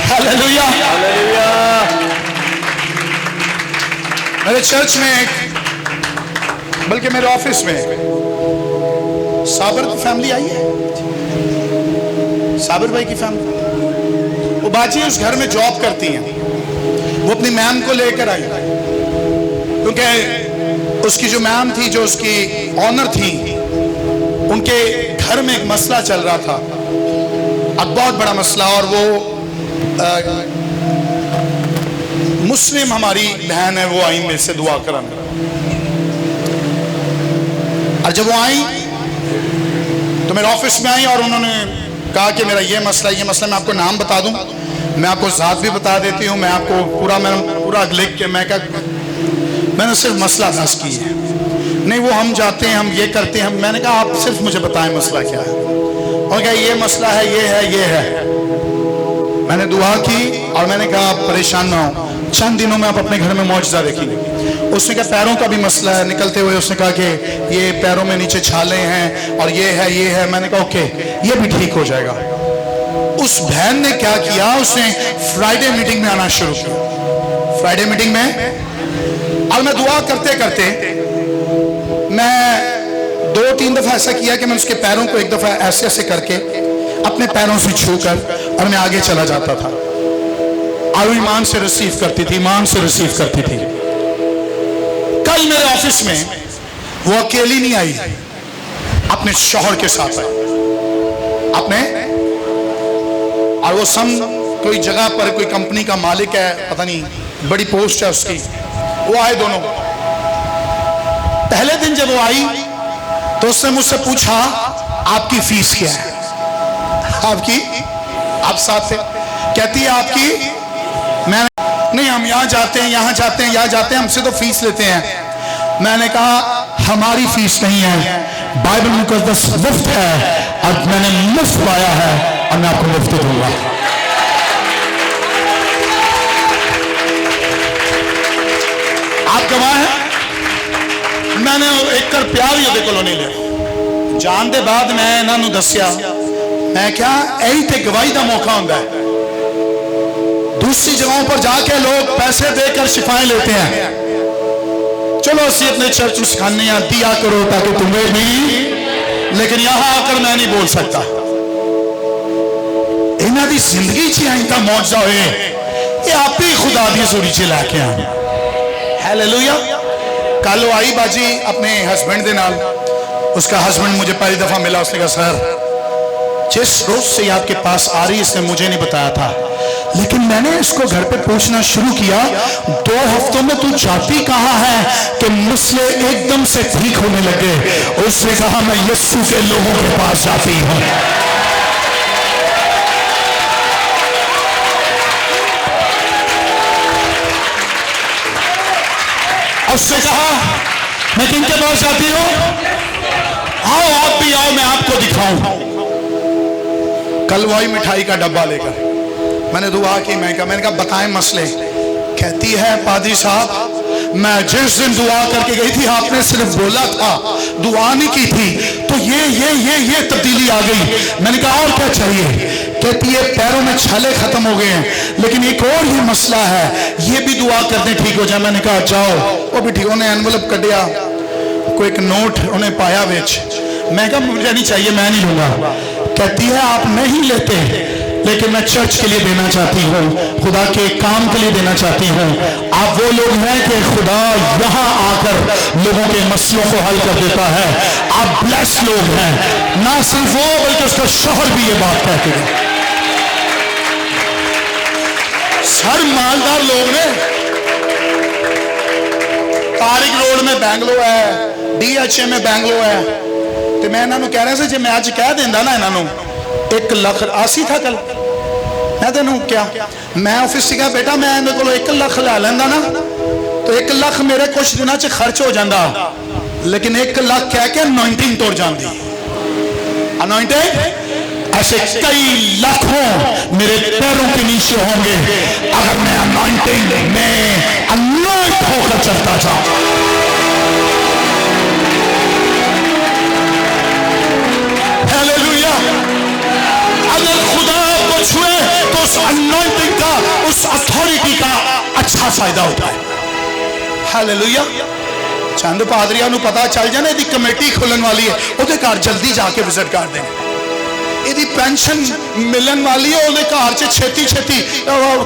हालेलुया। मेरे चर्च में एक, बल्कि मेरे ऑफिस में साबर की फैमिली आई है, साबिर भाई की फैमिली। वो बाजी उस घर में जॉब करती हैं, वो अपनी मैम को लेकर आई, क्योंकि उसकी जो मैम थी, जो उसकी ऑनर थी, उनके घर में एक मसला चल रहा था, अब बहुत बड़ा मसला। और वो मुस्लिम हमारी बहन है, वो आई मेरे से दुआ कराने। और जब वो आई तो मेरे ऑफिस में आई और उन्होंने कहा कि मेरा ये मसला मैं आपको नाम बता दूं, मैं आपको ज़ात भी बता देती हूँ, मैं आपको पूरा लिख के मैंने सिर्फ मसला दस की है। नहीं, वो हम जाते हैं, हम ये करते हैं। मैंने कहा आप सिर्फ मुझे बताएं मसला क्या है। और क्या ये मसला है, ये है। मैंने दुआ की और मैंने कहा आप परेशान ना हो, चंद दिनों में आप अपने घर में मौजज़ा देखेंगे। उसने कहा पैरों का भी मसला है, निकलते हुए उसने कहा कि ये पैरों में नीचे छाले हैं और ये है। मैंने कहा ओके, ये भी ठीक हो जाएगा। उस बहन ने क्या किया, उसने फ्राइडे मीटिंग में आना शुरू किया। फ्राइडे मीटिंग में, और मैं दुआ करते करते मैं 2-3 दफा ऐसा किया कि मैं उसके पैरों को एक दफा ऐसे ऐसे करके अपने पैरों से छूकर और मैं आगे चला जाता था। और ईमान से रिसीव करती थी, ईमान से रिसीव करती थी। कल मेरे ऑफिस में वो अकेली नहीं आई, अपने शौहर के साथ आई, अपने, और वो कोई जगह पर कोई कंपनी का मालिक है, पता नहीं बड़ी पोस्ट है उसकी, वो आए दोनों। पहले दिन जब वो आई तो उसने मुझसे पूछा आपकी फीस क्या है, आप साथ थे, कहती है आपकी, मैं नहीं, हम यहाँ जाते हैं, यहाँ जाते हैं, यहाँ जाते हैं, हमसे तो फीस लेते हैं। मैंने कहा हमारी फीस नहीं है, बाइबल मुकद्दस मुफ्त है और मैंने मुफ्त पाया है और मैं आपको मुफ्त दूंगा। आप गवाह हैं। मैंने एक कर प्यार ही को नहीं लिया जान दे बाद मैं इन्होंने दसिया, मैं क्या यही ते गवाही का मौका होता है। दूसरी जगहों पर जाके लोग पैसे देकर शिफाएं लेते हैं, चलो असि अपने चर्च में सिखाने दिया करो ताकि तुम्हें भी, लेकिन यहां आकर मैं नहीं बोल सकता। इन्हों की जिंदगी च इंदा मौजजा होए, ये आप ही खुदा दी सूरी च लैके आए। हालेलुया। कल वो आई बाजी अपने हस्बैंड के नाल, उसका हस्बैंड मुझे पहली दफा मिला, उसने कहा सर जिस रोज से आपके पास आ रही इसने मुझे नहीं बताया था, लेकिन मैंने इसको घर पे पूछना शुरू किया, 2 हफ्तों में तू जाती कहां है कि मसले एकदम से ठीक होने लगे। उसने कहा मैं यीशु के लोगों के पास जाती हूं। उससे कहा मैं किनके पास जाती हूं, आओ आप भी आओ, मैं आपको दिखाऊं। कल वही मिठाई का डब्बा लेकर मैंने दुआ की, मैंने कहा बताएं मसले। कहती है पादरी साहब मैं जिस दिन दुआ करके गई थी आपने सिर्फ बोला था, दुआ नहीं की थी, तो ये तब्दीली आ गई। मैंने कहा और क्या चाहिए? कहती है पैरों में छाले खत्म हो गए हैं, लेकिन एक और ये मसला है, ये भी दुआ करते ठीक हो जाए। मैंने कहा जाओ, वो भी ठीक। उन्हें एनवलप कटिया, कोई एक नोट उन्हें पाया बेच। मैं कहा मुझे नहीं चाहिए, मैं नहीं लूंगा। कहती है आप नहीं लेते, लेकिन मैं चर्च के लिए देना चाहती हूँ, खुदा के काम के लिए देना चाहती हूँ। आप वो लोग हैं कि खुदा यहाँ आकर लोगों के मसलों को हल कर देता है। आप ब्लेस लोग हैं, ना सिर्फ वो बल्कि उसका शौहर भी ये बात कहते हैं। सर मालदार लोग ने, तारिक रोड में बैंगलो है, DHA में बैंगलो है, तो मैं इन्होंने कह रहा था जो मैं अज कह देंदा ना इन्होंने 1 लाख आसी था कल, मैं तेन क्या मैं ऑफिस से कहा बेटा मैं इन्हें को 1 लाख ला लेंदा ना, तो 1 लाख मेरे कुछ दिनों च खर्च हो जाता, लेकिन 1 लाख कह के अनॉइंटिंग तुर जाती। अनॉइंटिंग ऐसे कई लाखों मेरे पैरों के नीचे होंगे अगर मैं अनॉइंटिंग में अनॉइंट होकर चलता जाऊं। हालेलुया। अगर खुदा को छुए तो उस अनॉइंटिंग का, उस अथॉरिटी का अच्छा फायदा होता है। हालेलुया। चंद पादरियां नूं पता चल जाए इसकी कमेटी खुलन वाली है, उहदे घर जल्दी जाके विजिट कर दें। यदि पेंशन मिलन वाली है उहदे घर च छेती छेती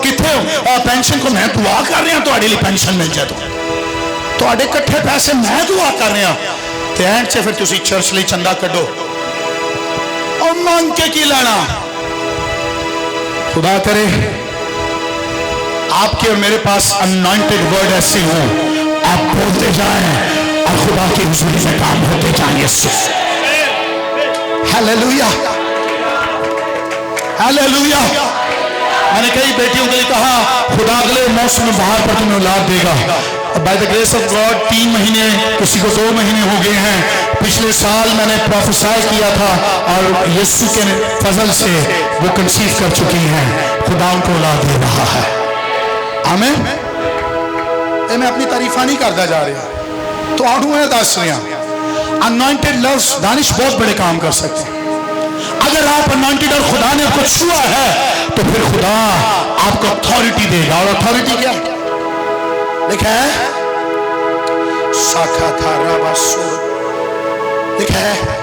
किथे हो पेंशन को मैं दुआ कर रहा तुहाडे लिए पेंशन मिल जाए, तो तुहाडे इकट्ठे पैसे मैं दुआ कर रहा, ते एंड च फिर तुसीं चर्च लिए चंदा कड्डो और मांग के की लेना। खुदा करे आपके और मेरे पास अनॉइंटेड वर्ड ऐसे हो, आप बोलते जाएं और खुदा की हुजूरी में काम होते जाएं। Hallelujah, hallelujah. मैंने कई बेटियों के लिए कहा खुदा अगले मौसम में बाहर पर तुम्हें औलाद देगा। By the grace of God 3 महीने, किसी को 2 महीने हो गए हैं। पिछले साल मैंने प्रोफेसाई किया था और यीशु के फजल से वो कंसीव कर चुकी हैं। खुदा उनको औलाद दे रहा है। आमीन। मैं अपनी तारीफा नहीं करता जा रहा, तो आड़ू है दस रहा। अनॉइंटेड लव्स दानिश बहुत बड़े काम कर सकते हैं। अगर आप अनॉइंटेड और खुदा ने आपको छुआ है तो फिर खुदा आपको अथॉरिटी देगा। और अथॉरिटी क्या लिखा है? साखा था लिखा है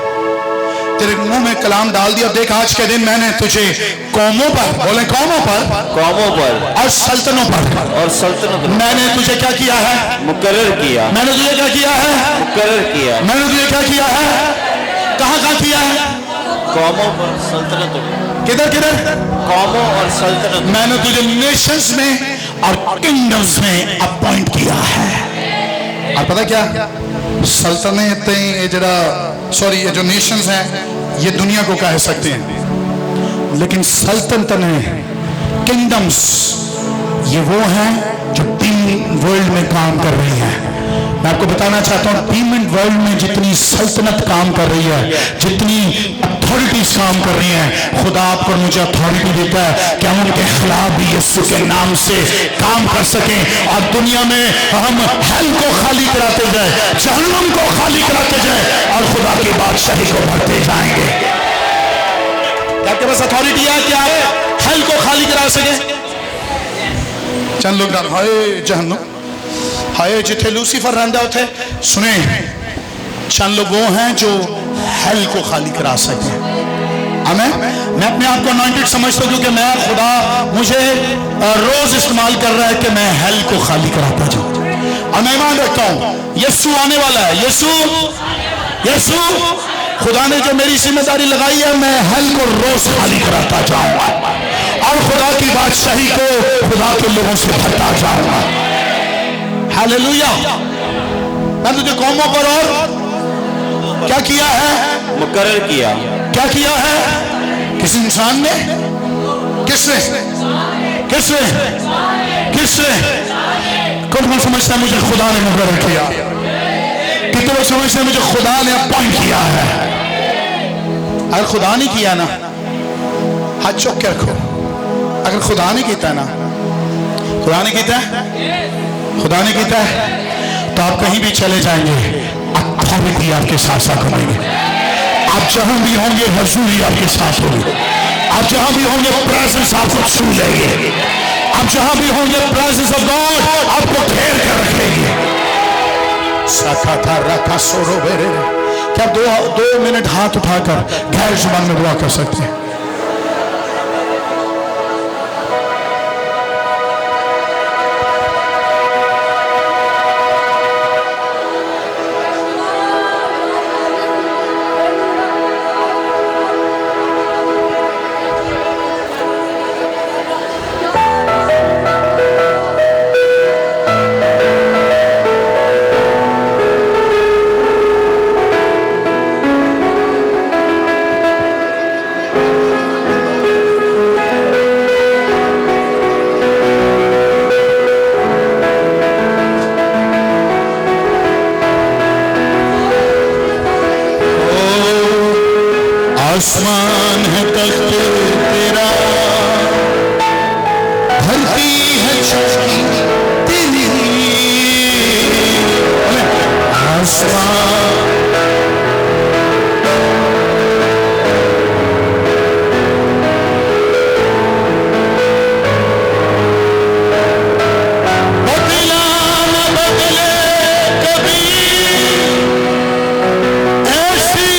तेरे मुंह में कलाम डाल दिया। देख आज के दिन मैंने तुझे कौमों पर, बोले कौमों पर और सल्तनों पर मैंने तुझे क्या किया है? मुकर्रर किया। मैंने तुझे क्या किया है? मुकर्रर किया। मैंने तुझे क्या किया है? कहाँ किया है? कौमों पर, सल्तनतों में। किधर किधर? कौमों और सल्तनत। मैंने तुझे नेशंस में और किंगडम्स में अपॉइंट किया है। और पता क्या सल्तनतें, ये जरा सॉरी ये जो नेशंस हैं ये दुनिया को कह सकते हैं, लेकिन सल्तनतें किंगडम्स, ये वो हैं जो डीमन वर्ल्ड में काम कर रही हैं। मैं आपको बताना चाहता हूं, डीमन वर्ल्ड में जितनी सल्तनत काम कर रही है, जितनी अथॉरिटीज काम कर रही हैं, खुदा आपको और मुझे अथॉरिटी देता है कि हम उनके खिलाफ भी यीशु के नाम से काम कर सकें और दुनिया में हम हेल को खाली कराते जाए, जहन्नम को खाली कराते जाए और खुदा की बादशाही को भरते जाएंगे। आपके पास अथॉरिटी है कि आप हेल को खाली करा सके? चंद लोग हाय जहन्नम, हाय जिथे लूसीफर रहता उथे। सुने, चंद लोग वो हैं जो हेल को खाली करा सके। मैं अपने आप को अनॉइंटेड समझता हूं क्योंकि मैं खुदा मुझे रोज इस्तेमाल कर रहा है कि मैं हेल को खाली कराता जाऊं। और मैं ईमान रखता हूं यीशु आने वाला है। यीशु खुदा ने जो मेरी जिम्मेदारी लगाई है, मैं हेल को रोज खाली कराता जाऊंगा और खुदा की बादशाही को खुदा के लोगों से भरता जाऊंगा। हालेलुया। मैं तुझे कौमों पर और क्या किया है? मुकर्रर किया। क्या किया है? किसी इंसान ने? किसने? किसने? किसने? कौन समझता है मुझे खुदा ने मुकर्रर किया? कितने लोग समझते हैं मुझे खुदा ने अपॉइंट किया है? अगर खुदा नहीं किया ना, हाथ चौक के रखो। अगर खुदा नहीं किया ना, खुदा ने किया, खुदा ने किया तो आप कहीं भी चले जाएंगे, अथॉरिटी आपके साथ साथ होंगे। आप जहां भी होंगे हजूरी आपके साथ होगी। आप जहां भी होंगे प्रेजेंस आपको छू लेंगे। आप जहां भी होंगे प्रेजेंस ऑफ गॉड आपको घेर कर रखेंगे। साथा था रखा सोरो बेरे। क्या दो मिनट हाथ उठाकर गैर जुबान में दुआ कर सकते हैं? आसमान है तख्त तेरा, धरती है छठी तेरी। आसमान बदला न बदले कभी, ऐसी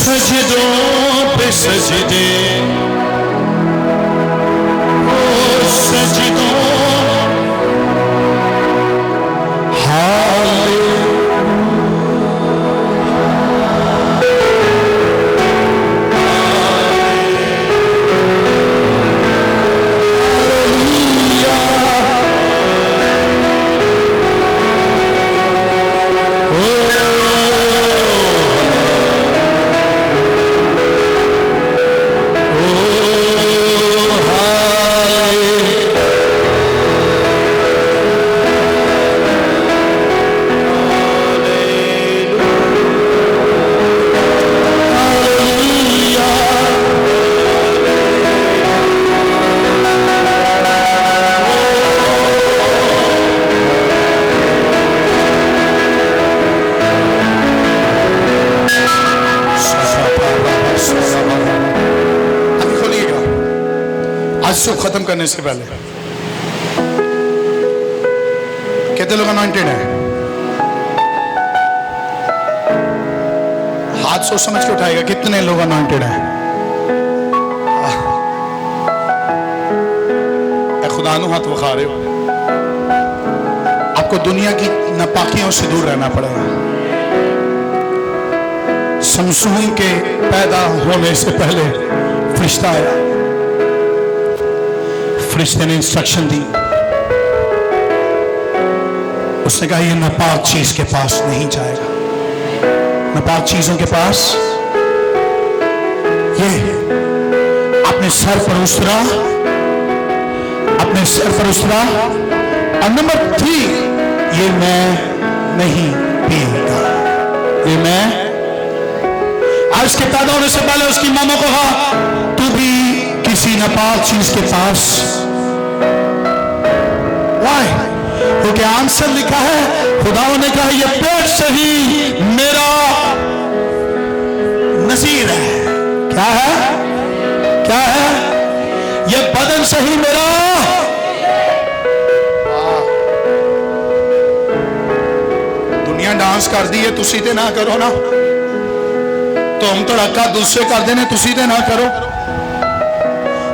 सजदों पे सजदे, ओ सजदों सब खत्म करने से पहले कितने लोग अनॉइंटेड हैं? हाथ सोच समझ के उठाएगा कितने लोग अनॉइंटेड हैं। खुदा नु हाथ बखा रहे हो। आपको दुनिया की नापाकियों से दूर रहना पड़ेगा। समसून के पैदा होने से पहले फरिश्ता आया, फरिश्ते ने इंस्ट्रक्शन दी। उसने कहा ये नापाक चीज के पास नहीं जाएगा, नापाक चीजों के पास ये अपने सर पर उतरा, अपने सर पर उतरा। और नंबर 3, ये मैं नहीं पीऊंगा, ये मैं। आज के पैदा होने से पहले उसकी मामा को कहा तू भी किसी नापाक चीज के पास। वाई? क्योंकि आंसर लिखा है, खुदाओं ने कहा ये पेट सही मेरा नजीर है। क्या है? क्या है? ये बदन सही मेरा। दुनिया डांस कर दी है, तुसी ते ना करो ना। तो हम धड़का दूसरे कर देने, तुसी ते ना करो।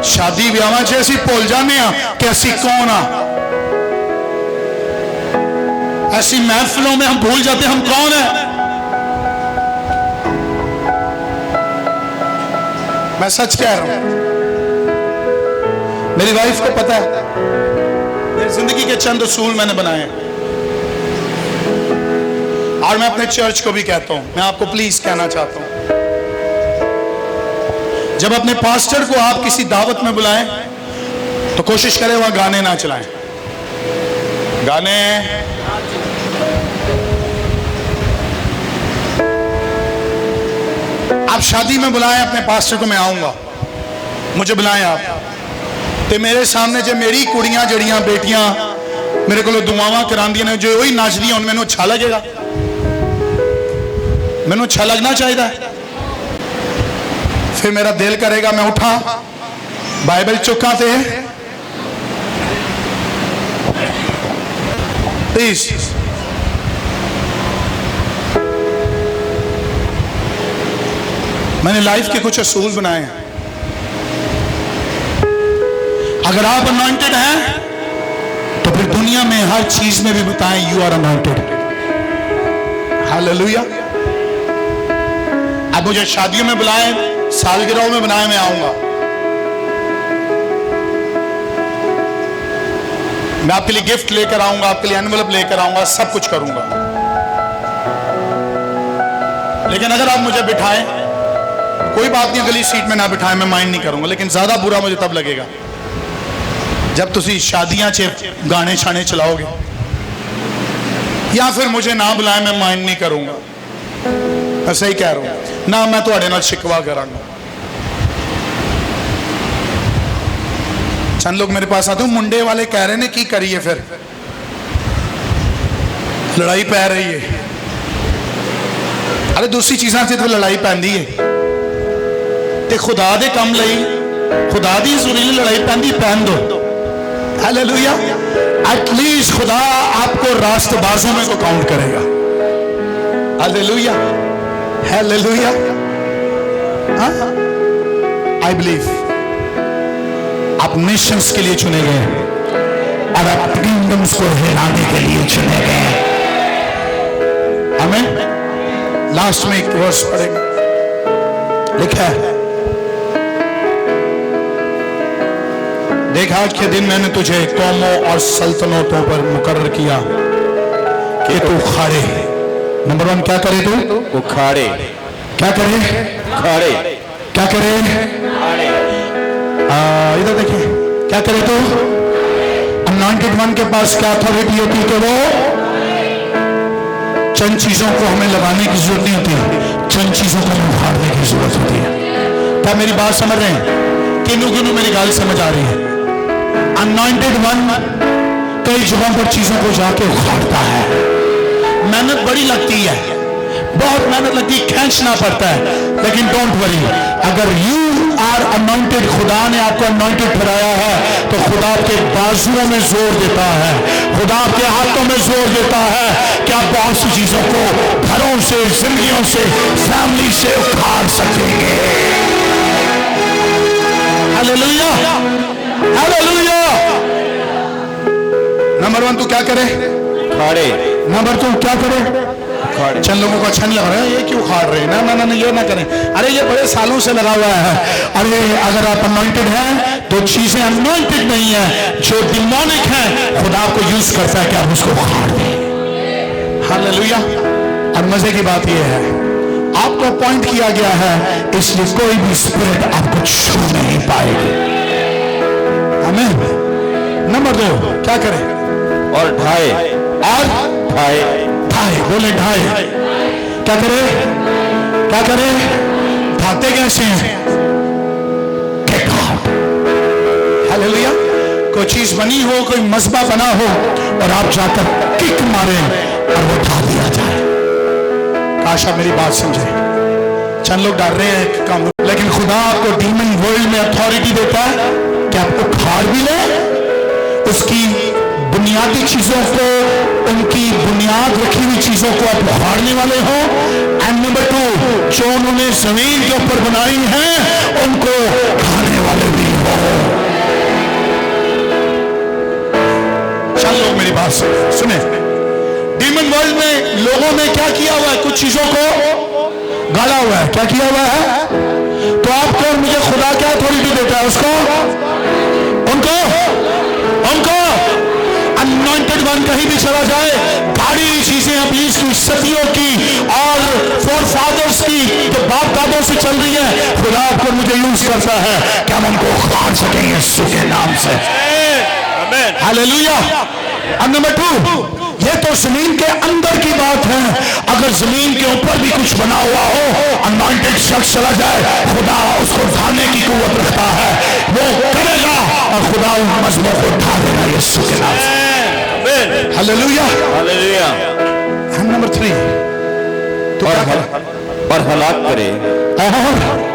शादी ब्याह च असीं भुल जाने कि असीं कौन आ। ऐसी महफिलों में हम भूल जाते हम कौन है। मैं सच कह रहा हूं, मेरी वाइफ को पता है। मेरी जिंदगी के चंद उसूल मैंने बनाए हैं और मैं अपने चर्च को भी कहता हूं। मैं आपको प्लीज कहना चाहता हूं, जब अपने पास्टर को आप किसी दावत में बुलाएं तो कोशिश करें वहां गाने ना चलाएं। गाने आप शादी में बुलाएं अपने पास्टर को, मैं आऊंगा, मुझे बुलाएं आप। ते मेरे सामने जो मेरी कुड़ियां जड़ियां बेटियां मेरे को दुआवां करांदियां ने, जो वही नचदियां, मैनू अच्छा लगेगा? मैनू अच्छा लगना चाहिए। फिर मेरा दिल करेगा मैं उठा, बाइबल चुका थे प्लीज। मैंने लाइफ के कुछ असूल बनाए हैं। अगर आप अनॉइंटेड हैं तो फिर दुनिया में हर चीज में भी बताएं यू आर अनॉइंटेड। हालेलुया। आप मुझे शादियों में बुलाएं, सालगिरहों में बनाएं, मैं आऊंगा। मैं आपके लिए गिफ्ट लेकर आऊंगा, आपके लिए एनवेलप लेकर आऊंगा, सब कुछ करूंगा। लेकिन अगर आप मुझे बिठाएं, कोई बात नहीं, अगली सीट में ना बिठाएं, मैं माइंड नहीं करूंगा। लेकिन ज्यादा बुरा मुझे तब लगेगा जब तुसी शादियां च गाने छाने चलाओगे, या फिर मुझे ना बुलाएं, मैं माइंड नहीं करूंगा। मैं सही कह रहा हूं ना, मैं तुहाडे नाल शिकवा करांगा। चंद लोग मेरे पास आते हैं, मुंडे वाले कह रहे ने की करिए, फिर लड़ाई पै रही है। अरे दूसरी चीज़ों से तो लड़ाई पैंदी है, ते खुदा दे कम लई, खुदा दी सुरीली लड़ाई पैंदी, पैन दो। हालेलुया। एटलीस्ट खुदा आपको रास्तबाजों में को काउंट करेगा। Hallelujah, hallelujah. आई बिलीव आप नेशंस के लिए चुने गए और आप किंगडम्स को हिलाने के लिए चुने गए। हमें लास्ट में एक वर्स पढ़ेंगे, लिखा है, देख आज के दिन मैंने तुझे कौमों और सल्तनतों पर मुकर्रर किया कि तू खाड़े। नंबर 1 क्या करे? तू उखाड़े। क्या करे? खाड़े। क्या करे? इधर देखिए, क्या करे? तू अनॉइंटेड वन के पास क्या अथॉरिटी होती है कि वो चंद चीजों को हमें लगाने की जरूरत नहीं होती, चंद चीजों को हमें उखाड़ने की जरूरत होती है। क्या मेरी बात समझ रहे हैं? किन्नू किन्नू मेरी गाल समझ आ रही है? अनॉइंटेड वन कई जगहों पर चीजों को जाके उखाड़ता है। मेहनत बड़ी लगती है, बहुत मेहनत लगती है, खींचना पड़ता है, लेकिन डोंट वरी, अगर यू आर अनॉइंटेड, खुदा ने आपको अनॉइंटेड ठहराया है, तो खुदा आपके बाजुओं में जोर देता है, खुदा आपके हाथों में जोर देता है कि आप बहुत सी चीजों को घरों से, जिंदगियों से, फैमिली से उखाड़ सकेंगे। Hallelujah, hallelujah. नंबर 1 तू क्या करे? खाड़े। नंबर 2 क्या करे? चंद लोगों को अच्छा नहीं लग रहा है, ये क्यों खाड़ रहे हैं? ना ना ना, ये ना करें। अरे ये बड़े सालों से लगा हुआ है। अरे अगर आप अनॉइंटेड हैं तो चीजें अनॉइंटेड नहीं है, जो डिमोनिक है खुदा आपको यूज करता है कि आप उसको खाड़ दें। हालेलुया। और मजे की बात यह है, आपको अपॉइंट किया गया है, इसलिए कोई भी स्पिरिट आपको छू नहीं पाएगी। आमीन। नंबर 2 क्या करे? और ढाए। और ढाए। ढाई, बोले ढाई। क्या करे? क्या करे? ढाते कैसे हैं? हालेलुया। कोई चीज बनी हो, कोई मसबा बना हो और आप जाकर किक मारे और वो ढा दिया जाए। काश आप मेरी बात समझे। चंद लोग डर रहे हैं काम, लेकिन खुदा आपको डीमन वर्ल्ड में अथॉरिटी देता है कि आप उखाड़ भी ले, उसकी बुनियादी चीजों को, उनकी बुनियाद रखी हुई चीजों को आप उखाड़ने वाले हो। एंड नंबर 2, जो उन्होंने जमीन के ऊपर बनाई है उनको खाने वाले भी हो। चल लोग मेरी बात सुने। डीमन वर्ल्ड में लोगों ने क्या किया हुआ है? कुछ चीजों को गाड़ा हुआ है। क्या किया हुआ है? तो आपको और मुझे खुदा क्या अथॉरिटी देता है? उसको, उनको, उनको अनॉइंटेड वन कहीं भी चला जाए, भारी चीजें अपनी सदियों की और फोर फादर्स की जो बाप दादों से चल रही है, खुदा आपको मुझे यूज करता है कि हम उनको उखाड़ सकेंगे यीशु के नाम से। हालेलुया। अब नंबर 2, ये तो जमीन के अंदर की बात है। अगर जमीन के ऊपर भी कुछ बना हुआ हो, अनॉइंटेड शख्स चला जाए, खुदा उसको उठाने की कुव्वत रखता है, वो करेगा और खुदा उन मजलों को उठा देगा यीशु के नाम से। Hallelujah, hallelujah. नंबर 3 तो क्या करे? और हलाक करे।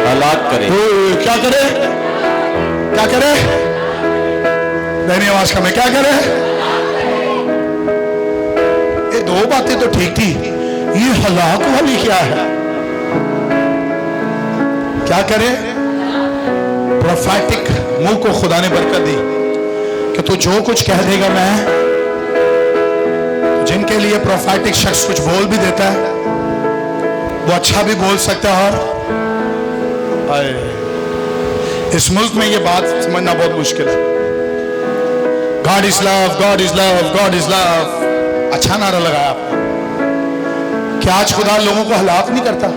हलाक करे। क्या करे? क्या करे? मेरी आवाज का मैं क्या करे? ये 2 बातें तो ठीक थी, ये हलाक वाली क्या है? क्या करे? प्रोफेटिक मुंह को खुदा ने बरकत दी कि तू जो कुछ कह देगा मैं। जिनके लिए प्रोफेटिक शख्स कुछ बोल भी देता है, वो अच्छा भी बोल सकता है। और इस मुल्क में ये बात समझना बहुत मुश्किल है। God is love, God is love, God is love. अच्छा नारा लगाया आपने। क्या आज खुदा लोगों को हलाक नहीं करता?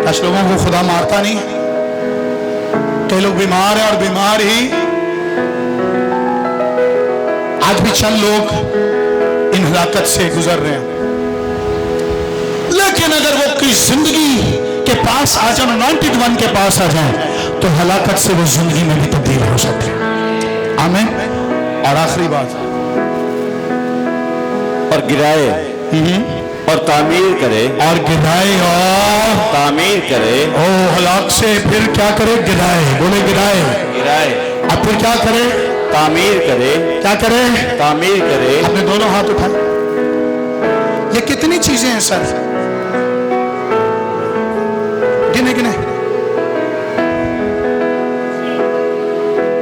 आज लोगों को खुदा मारता नहीं? कई लोग बीमार हैं और बीमार ही आज भी चंद लोग इन हलाकत से गुजर रहे हैं। लेकिन अगर वो किस जिंदगी के पास आ जाए, अनॉइंटेड वन के पास आ जाए, तो हलाकत से वो जिंदगी में भी तब्दील हो सकते हैं। आमीन। और आखिरी बात, और गिराए और तामीर करे। और गिराए और तामीर करे। ओ हलाक से फिर क्या करे? गिराए, बोले गिराए। गिराए। अब फिर क्या करे? तामीर करे। क्या करे? तामीर करे। अपने दोनों हाथ उठाए। ये कितनी चीजें हैं सर? गिने गिने।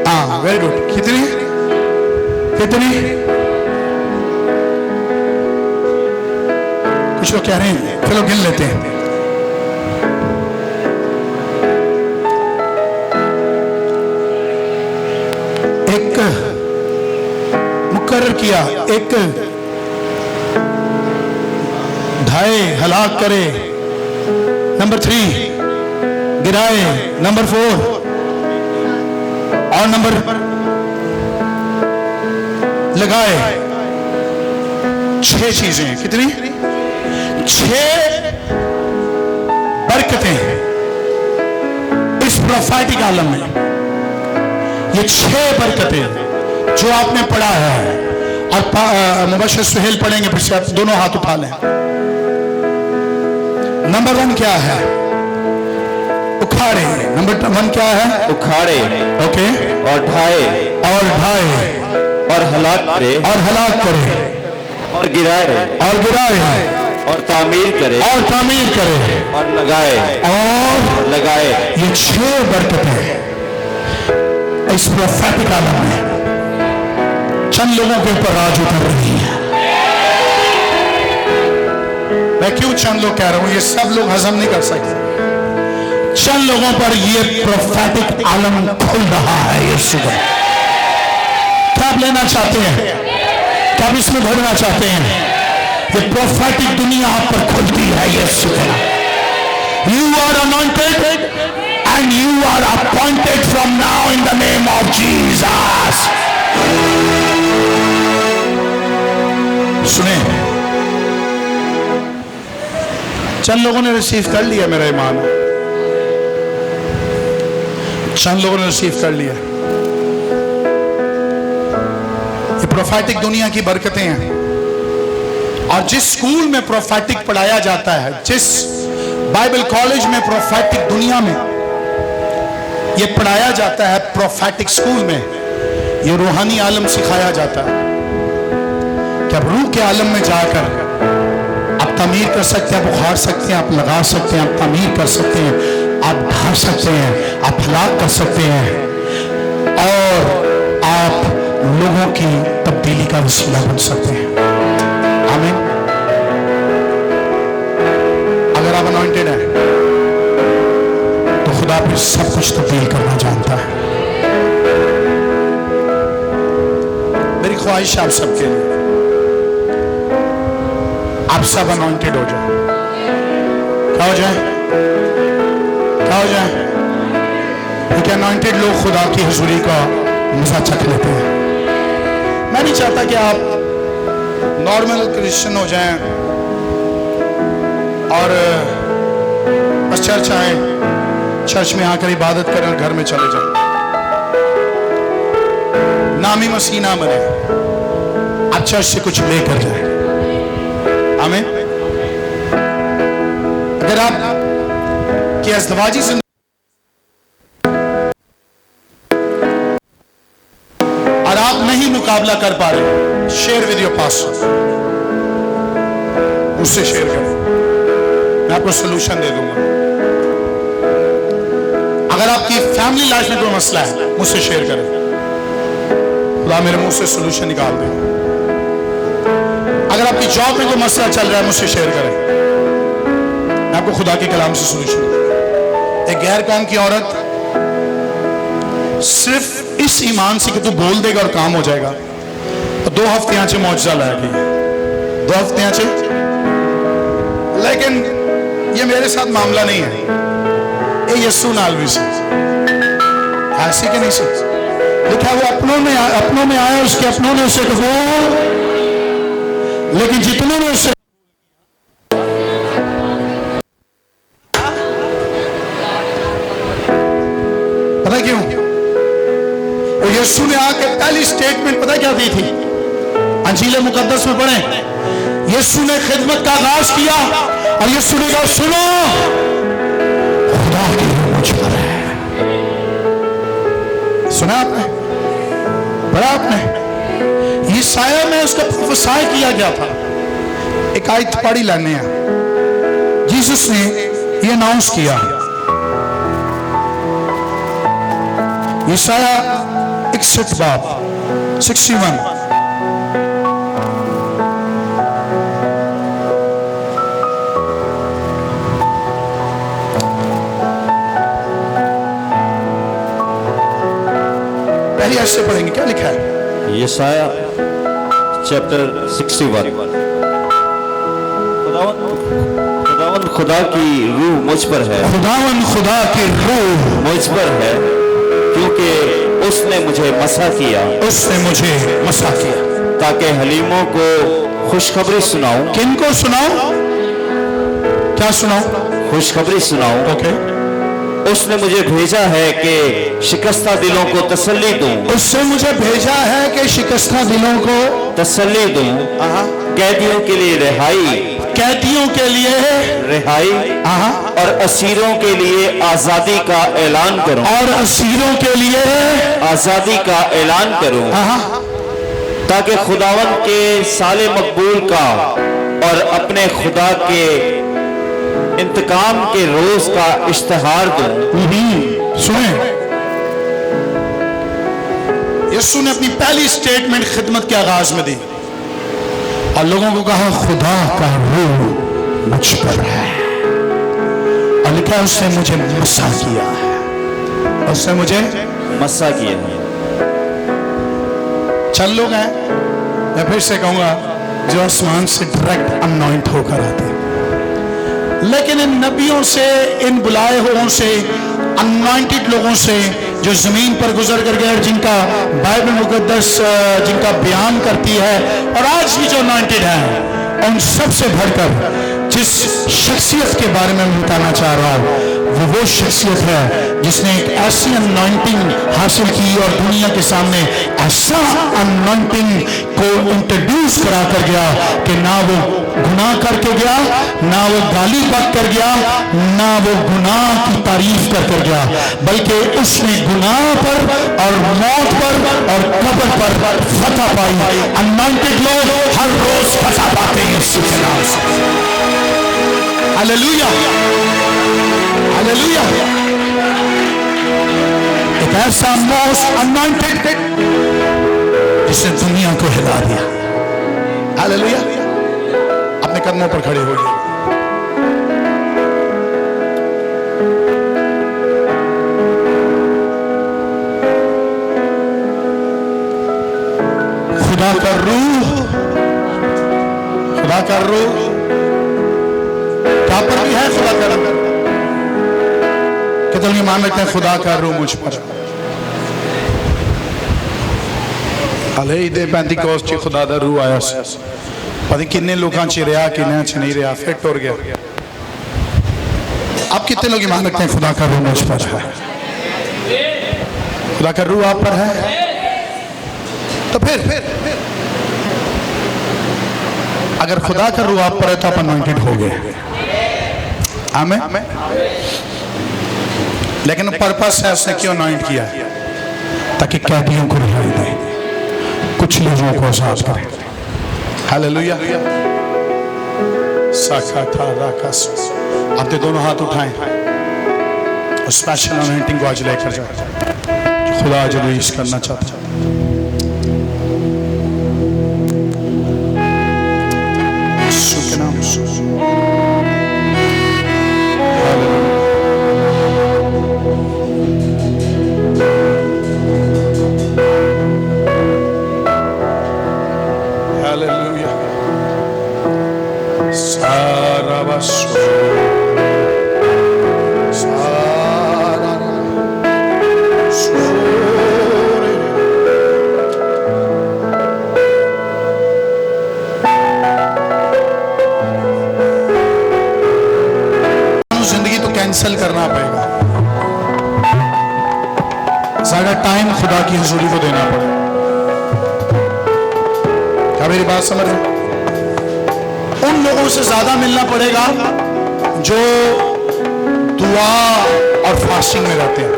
हाँ, वेरी गुड। कितनी? कितनी? कुछ लोग कह रहे हैं, चलो गिन लेते हैं। एक मुकर्रर किया, एक ढाए, हलाक करे। नंबर 3 गिराए। नंबर 4 और नंबर लगाए। 6 चीजें हैं। कितनी? 6 बरकतें इस प्रोफेटिक आलम में। ये 6 बरकतें जो आपने पढ़ा है, और मुबश्शिर सुहेल पढ़ेंगे, फिर से आप दोनों हाथ उठा लें। नंबर 1 क्या है? उखाड़े, नंबर 1 क्या है? उखाड़े ओके, और ढाए और ढाए और हलाक करे और हलाक करे और गिराए और गिराए और तामीर करे और तामीर करे और लगाए और लगाए। ये 6 बरकतें इस प्रोफेटिक आलम में चंद लोगों के ऊपर राज उतर रही है। मैं क्यों चंद लोग कह रहा हूं? ये सब लोग हजम नहीं कर सकते। चंद लोगों पर ये प्रोफेटिक आलम खुल रहा है ये सुबह। क्या आप लेना चाहते हैं? क्या आप इसमें भरना चाहते हैं? ये प्रोफेटिक दुनिया आप पर खुलती है ये सुबह। You are anointed and you are appointed from now in the name of Jesus. सुने, चंद लोगों ने रिसीव कर लिया मेरा ईमान, चंद लोगों ने रिसीव कर लिया। ये प्रोफेटिक दुनिया की बरकतें हैं। और जिस स्कूल में प्रोफेटिक पढ़ाया जाता है, जिस बाइबल कॉलेज में प्रोफेटिक दुनिया में ये पढ़ाया जाता है, प्रोफेटिक स्कूल में ये रूहानी आलम सिखाया जाता है कि आप रूह के आलम में जाकर आप तामीर कर सकते हैं, आप उखाड़ सकते हैं, आप लगा सकते हैं, आप तामीर कर सकते हैं, आप ढा सकते हैं, आप हलाक कर सकते हैं और आप लोगों की तब्दीली का वसीला बन सकते हैं। आमीन। अगर आप अनॉइंटेड हैं तो खुदा फिर सब कुछ तब्दील करना जानता है। मेरी ख्वाहिश आप सबके लिए, आप सब अनॉइंटेड हो जाए। क्या हो जाए? क्या हो जाए? क्योंकि अनॉइंटेड लोग खुदा की हुजूरी का मजा चख लेते हैं। मैं नहीं चाहता कि आप नॉर्मल क्रिश्चियन हो जाएं और बस चर्च आए, चर्च में आकर इबादत करें और घर में चले जाएं। नामी मसीह ना बने, आप चर्च से कुछ लेकर जाए। आमीन। अगर आप की अज़दवाजी जिंदगी और आप नहीं मुकाबला कर पा रहे, शेयर विद योर पास्टर, मुझसे शेयर करें, मैं आपको सोल्यूशन दे दूंगा। अगर आपकी फैमिली लाइफ में कोई मसला है, मुझसे शेयर करें, खुदा मेरे मुंह से सोल्यूशन निकाल दे। अगर आपकी जॉब में कोई मसला चल रहा है, मुझसे शेयर करें, मैं आपको खुदा के कलाम से सोल्यूशन दूंगा। एक गैर कौम की औरत सिर्फ इस ईमान से कि तू बोल देगा और काम हो जाएगा, तो 2 हफ्ते यहाँ से मौजज़ा लाएगी, 2 हफ्ते यहाँ से। लेकिन ये मेरे साथ मामला नहीं है, ये यीशु नालवी से ऐसे कि नहीं से लिखा, वो अपनों में आया, उसके अपनों ने उसे कबूल, लेकिन जितनों ने उसे पता क्यों? वो यीशु ने आके पहली स्टेटमेंट पता क्या दी थी? अंजील मुकद्दस में पढ़े, यीशु ने खिदमत का आगाज किया और यीशु ने कहा, सुनो, खुदा की रूह मुझ पर है। सुना आपने? पढ़ा आपने? यशायाह में उसका प्रोफेसाई किया गया था। एक आयत पढ़ी लाने हैं, जीसस ने ये अनाउंस किया, यशायाह 61 बाब 61, पहले ऐसे पढ़ेंगे, क्या लिखा है? यशायाह चैप्टर 61। खुदावन खुदा की रूह मुझ पर है, खुदावन खुदा की रूह मुझ पर है, क्योंकि उसने मुझे मसा किया, उसने मुझे मसा किया, ताकि हलीमों को खुशखबरी सुनाऊं। किनको सुनाऊं? क्या सुनाऊं? खुशखबरी सुनाऊं। ओके। उसने मुझे भेजा है कि शिकस्ता दिलों को तसल्ली दूं। उससे मुझे भेजा है कि शिकस्ता दिलों को तसल्ली दूं, कैदियों के लिए रिहाई, कैदियों के लिए रिहाई, और असीरों के लिए आजादी का ऐलान करूं, और असीरों के लिए आजादी का ऐलान करूं, ताकि खुदावन के साले मकबूल का और अपने खुदा के इंतकाम के रोज का इश्तिहार दूं। सुने, यीशु ने अपनी पहली स्टेटमेंट खिदमत के आगाज में दी और लोगों को कहा खुदा का रूह मुझ पर है, और लिखा उसने मुझे मसा किया है, उसने मुझे मसा किया है। चल लोग हैं, मैं फिर से कहूंगा, जो आसमान से डायरेक्ट अनॉइंट होकर आते हैं, लेकिन इन नबियों से, इन बुलाए हुओं से, अनॉइंटेड लोगों से जो जमीन पर गुजर कर गए, जिनका बाइबल मुकद्दस जिनका बयान करती है, और आज भी जो अनॉइंटेड हैं, उन सबसे बढ़कर जिस शख्सियत के बारे में मैं बताना चाह रहा हूँ, वो शख्सियत है जिसने एक ऐसी अनॉइंटिंग हासिल की और दुनिया के सामने ऐसा अनॉइंटिंग को इंट्रोड्यूस करा कर गया कि ना वो गुनाह करके गया, ना वो गाली बात कर गया, ना वो गुनाह की तारीफ कर गया, बल्कि उसने गुनाह पर और मौत पर और कब्र पर फतह पाई। अनॉइंटेड लोग हर रोज फतह पाते हैं इसी के नाम से। Hallelujah, hallelujah. एक ऐसा मोस्ट अनॉइंटेड जिसने दुनिया को हिला दिया। हालेलुया। अपने कदमों पर खड़े होइए। खुदा का रूह, खुदा का रूह पर भी है, खुदा का रूह। कितने मान लेते हैं खुदा का रूह मुझ पर? हले दे पेंटिकोस्ट च खुदा दा रूह आया सी, पता किन्ने लोगों च रहा, किन्ने च नहीं रहा, फिट हो गया। अब कितने लोग मान लेते हैं खुदा का रूह मुझ पर है? खुदा का रूह आप पर है, तो फिर अगर खुदा का रूह आप पर है तो आप अनॉइंटेड हो गए। आमें। लेकिन पर्पस है, उसने क्यों अनॉइंट किया? ताकि कैदियों को रिहाई दे, कुछ लोगों को आजाद करे। हालेलुया। साकाथा राकास। आपने दोनों हाथ उठाएं, स्पेशल अनॉइंटिंग को आज लेकर जाए जो खुदा आज रिलीज करना चाहता है। यीशु के नाम से। जिंदगी तो कैंसिल करना पड़ेगा, सारा टाइम खुदा की हुजूरी को देना पड़ेगा। क्या मेरी बात समझ रहे? उन लोगों से ज्यादा मिलना पड़ेगा जो दुआ और फास्टिंग में रहते हैं।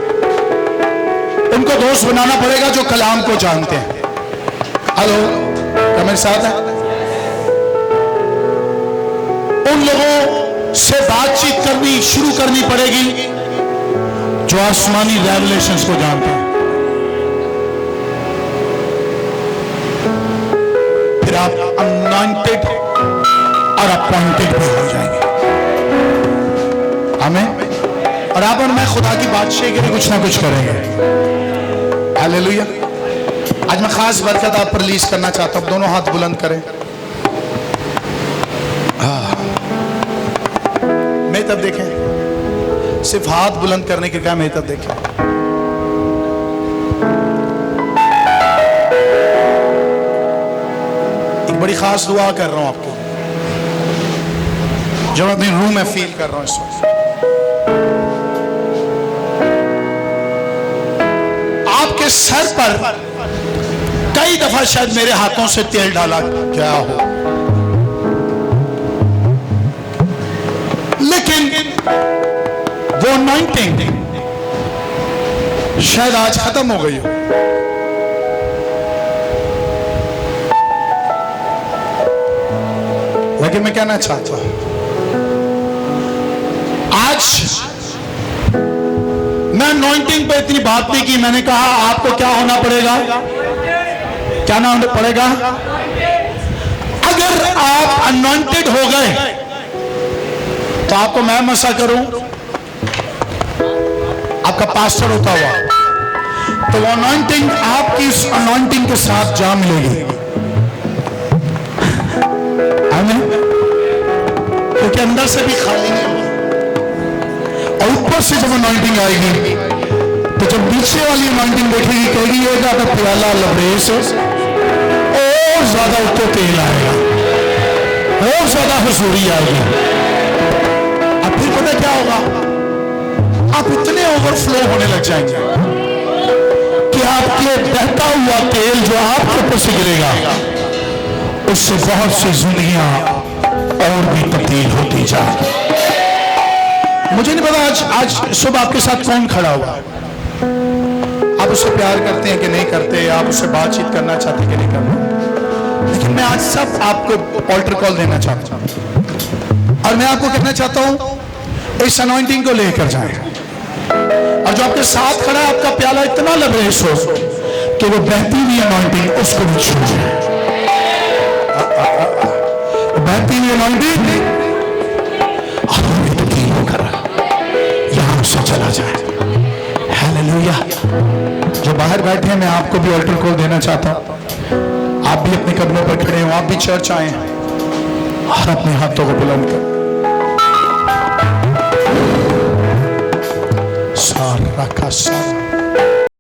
उनको दोस्त बनाना पड़ेगा जो कलाम को जानते हैं। हेलो, क्या मेरे साथ है? उन लोगों से बातचीत करनी शुरू करनी पड़ेगी जो आसमानी रेवलेशंस को जानते हैं। फिर आप अनॉइंटेड और अपॉइंटेड भी हो जाएंगे। हमें और आप और मैं खुदा की बादशाही के लिए कुछ ना कुछ करेंगे। हालेलुया। आज मैं खास बरकत आप पर रिलीज करना चाहता हूं। दोनों हाथ बुलंद करें। मैं तब देखें, सिर्फ हाथ बुलंद करने के क्या मैं तब देखें। एक बड़ी खास दुआ कर रहा हूं आपको, जो मैं अपनी रूह में फील कर रहा हूं इस वक्त। आपके सर पर कई दफा शायद मेरे हाथों से तेल डाला क्या हो, लेकिन वो अनॉइंटिंग शायद आज खत्म हो गई हो। लेकिन मैं कहना चाहता हूं, आज मैं अनॉइंटिंग पे इतनी बात नहीं की। मैंने कहा आपको क्या होना पड़ेगा, क्या ना होना पड़ेगा। अगर आप अनॉइंटेड हो गए तो आपको मैं मसा करूं, आपका पास्टर होता हुआ, तो वो अनॉइंटिंग आपकी इस अनॉइंटिंग के साथ जा मिलेगी। आमीन। क्योंकि अंदर से भी खाली नहीं होगा, और ऊपर से जब अनॉइंटिंग आएगी तो जब नीचे वाली अनॉइंटिंग देखेगी, कहेगी ये ज्यादा प्याला लबरेज और ज्यादा ऊपर तेल आएगा और ज्यादा हुजूरी आएगी। अब फिर पता क्या होगा, आप इतने ओवरफ्लो होने लग जाएंगे कि आपके बहता हुआ तेल जो आपके ऊपर से गिरेगा, उससे बहुत सी जिंदगियां और भी तब्दील होती जाए। मुझे नहीं पता आज सुबह आपके साथ कौन खड़ा हुआ। आप उससे प्यार करते हैं कि नहीं करते, आप उससे बातचीत करना चाहते हैं कि नहीं करते, लेकिन मैं आज सब आपको ऑल्टर कॉल देना चाहता हूं और मैं आपको कहना चाहता हूं इस अनॉइंटिंग को लेकर जाएं, और जो आपके साथ खड़ा है आपका प्याला इतना लबरेज हो कि वो बहती हुई अनॉइंटिंग उसको भी छू जाए। बहती हुई अनॉइंटिंग तब्दील होकर यहां से चला जाए। हालेलुया। जो बाहर बैठे हैं, मैं आपको भी ऑल्टर कॉल देना चाहता हूं। आप भी अपने कदमों पर खड़े हो, आप भी चर्च आए और अपने हाथों को बुलंद कर सारा का सारा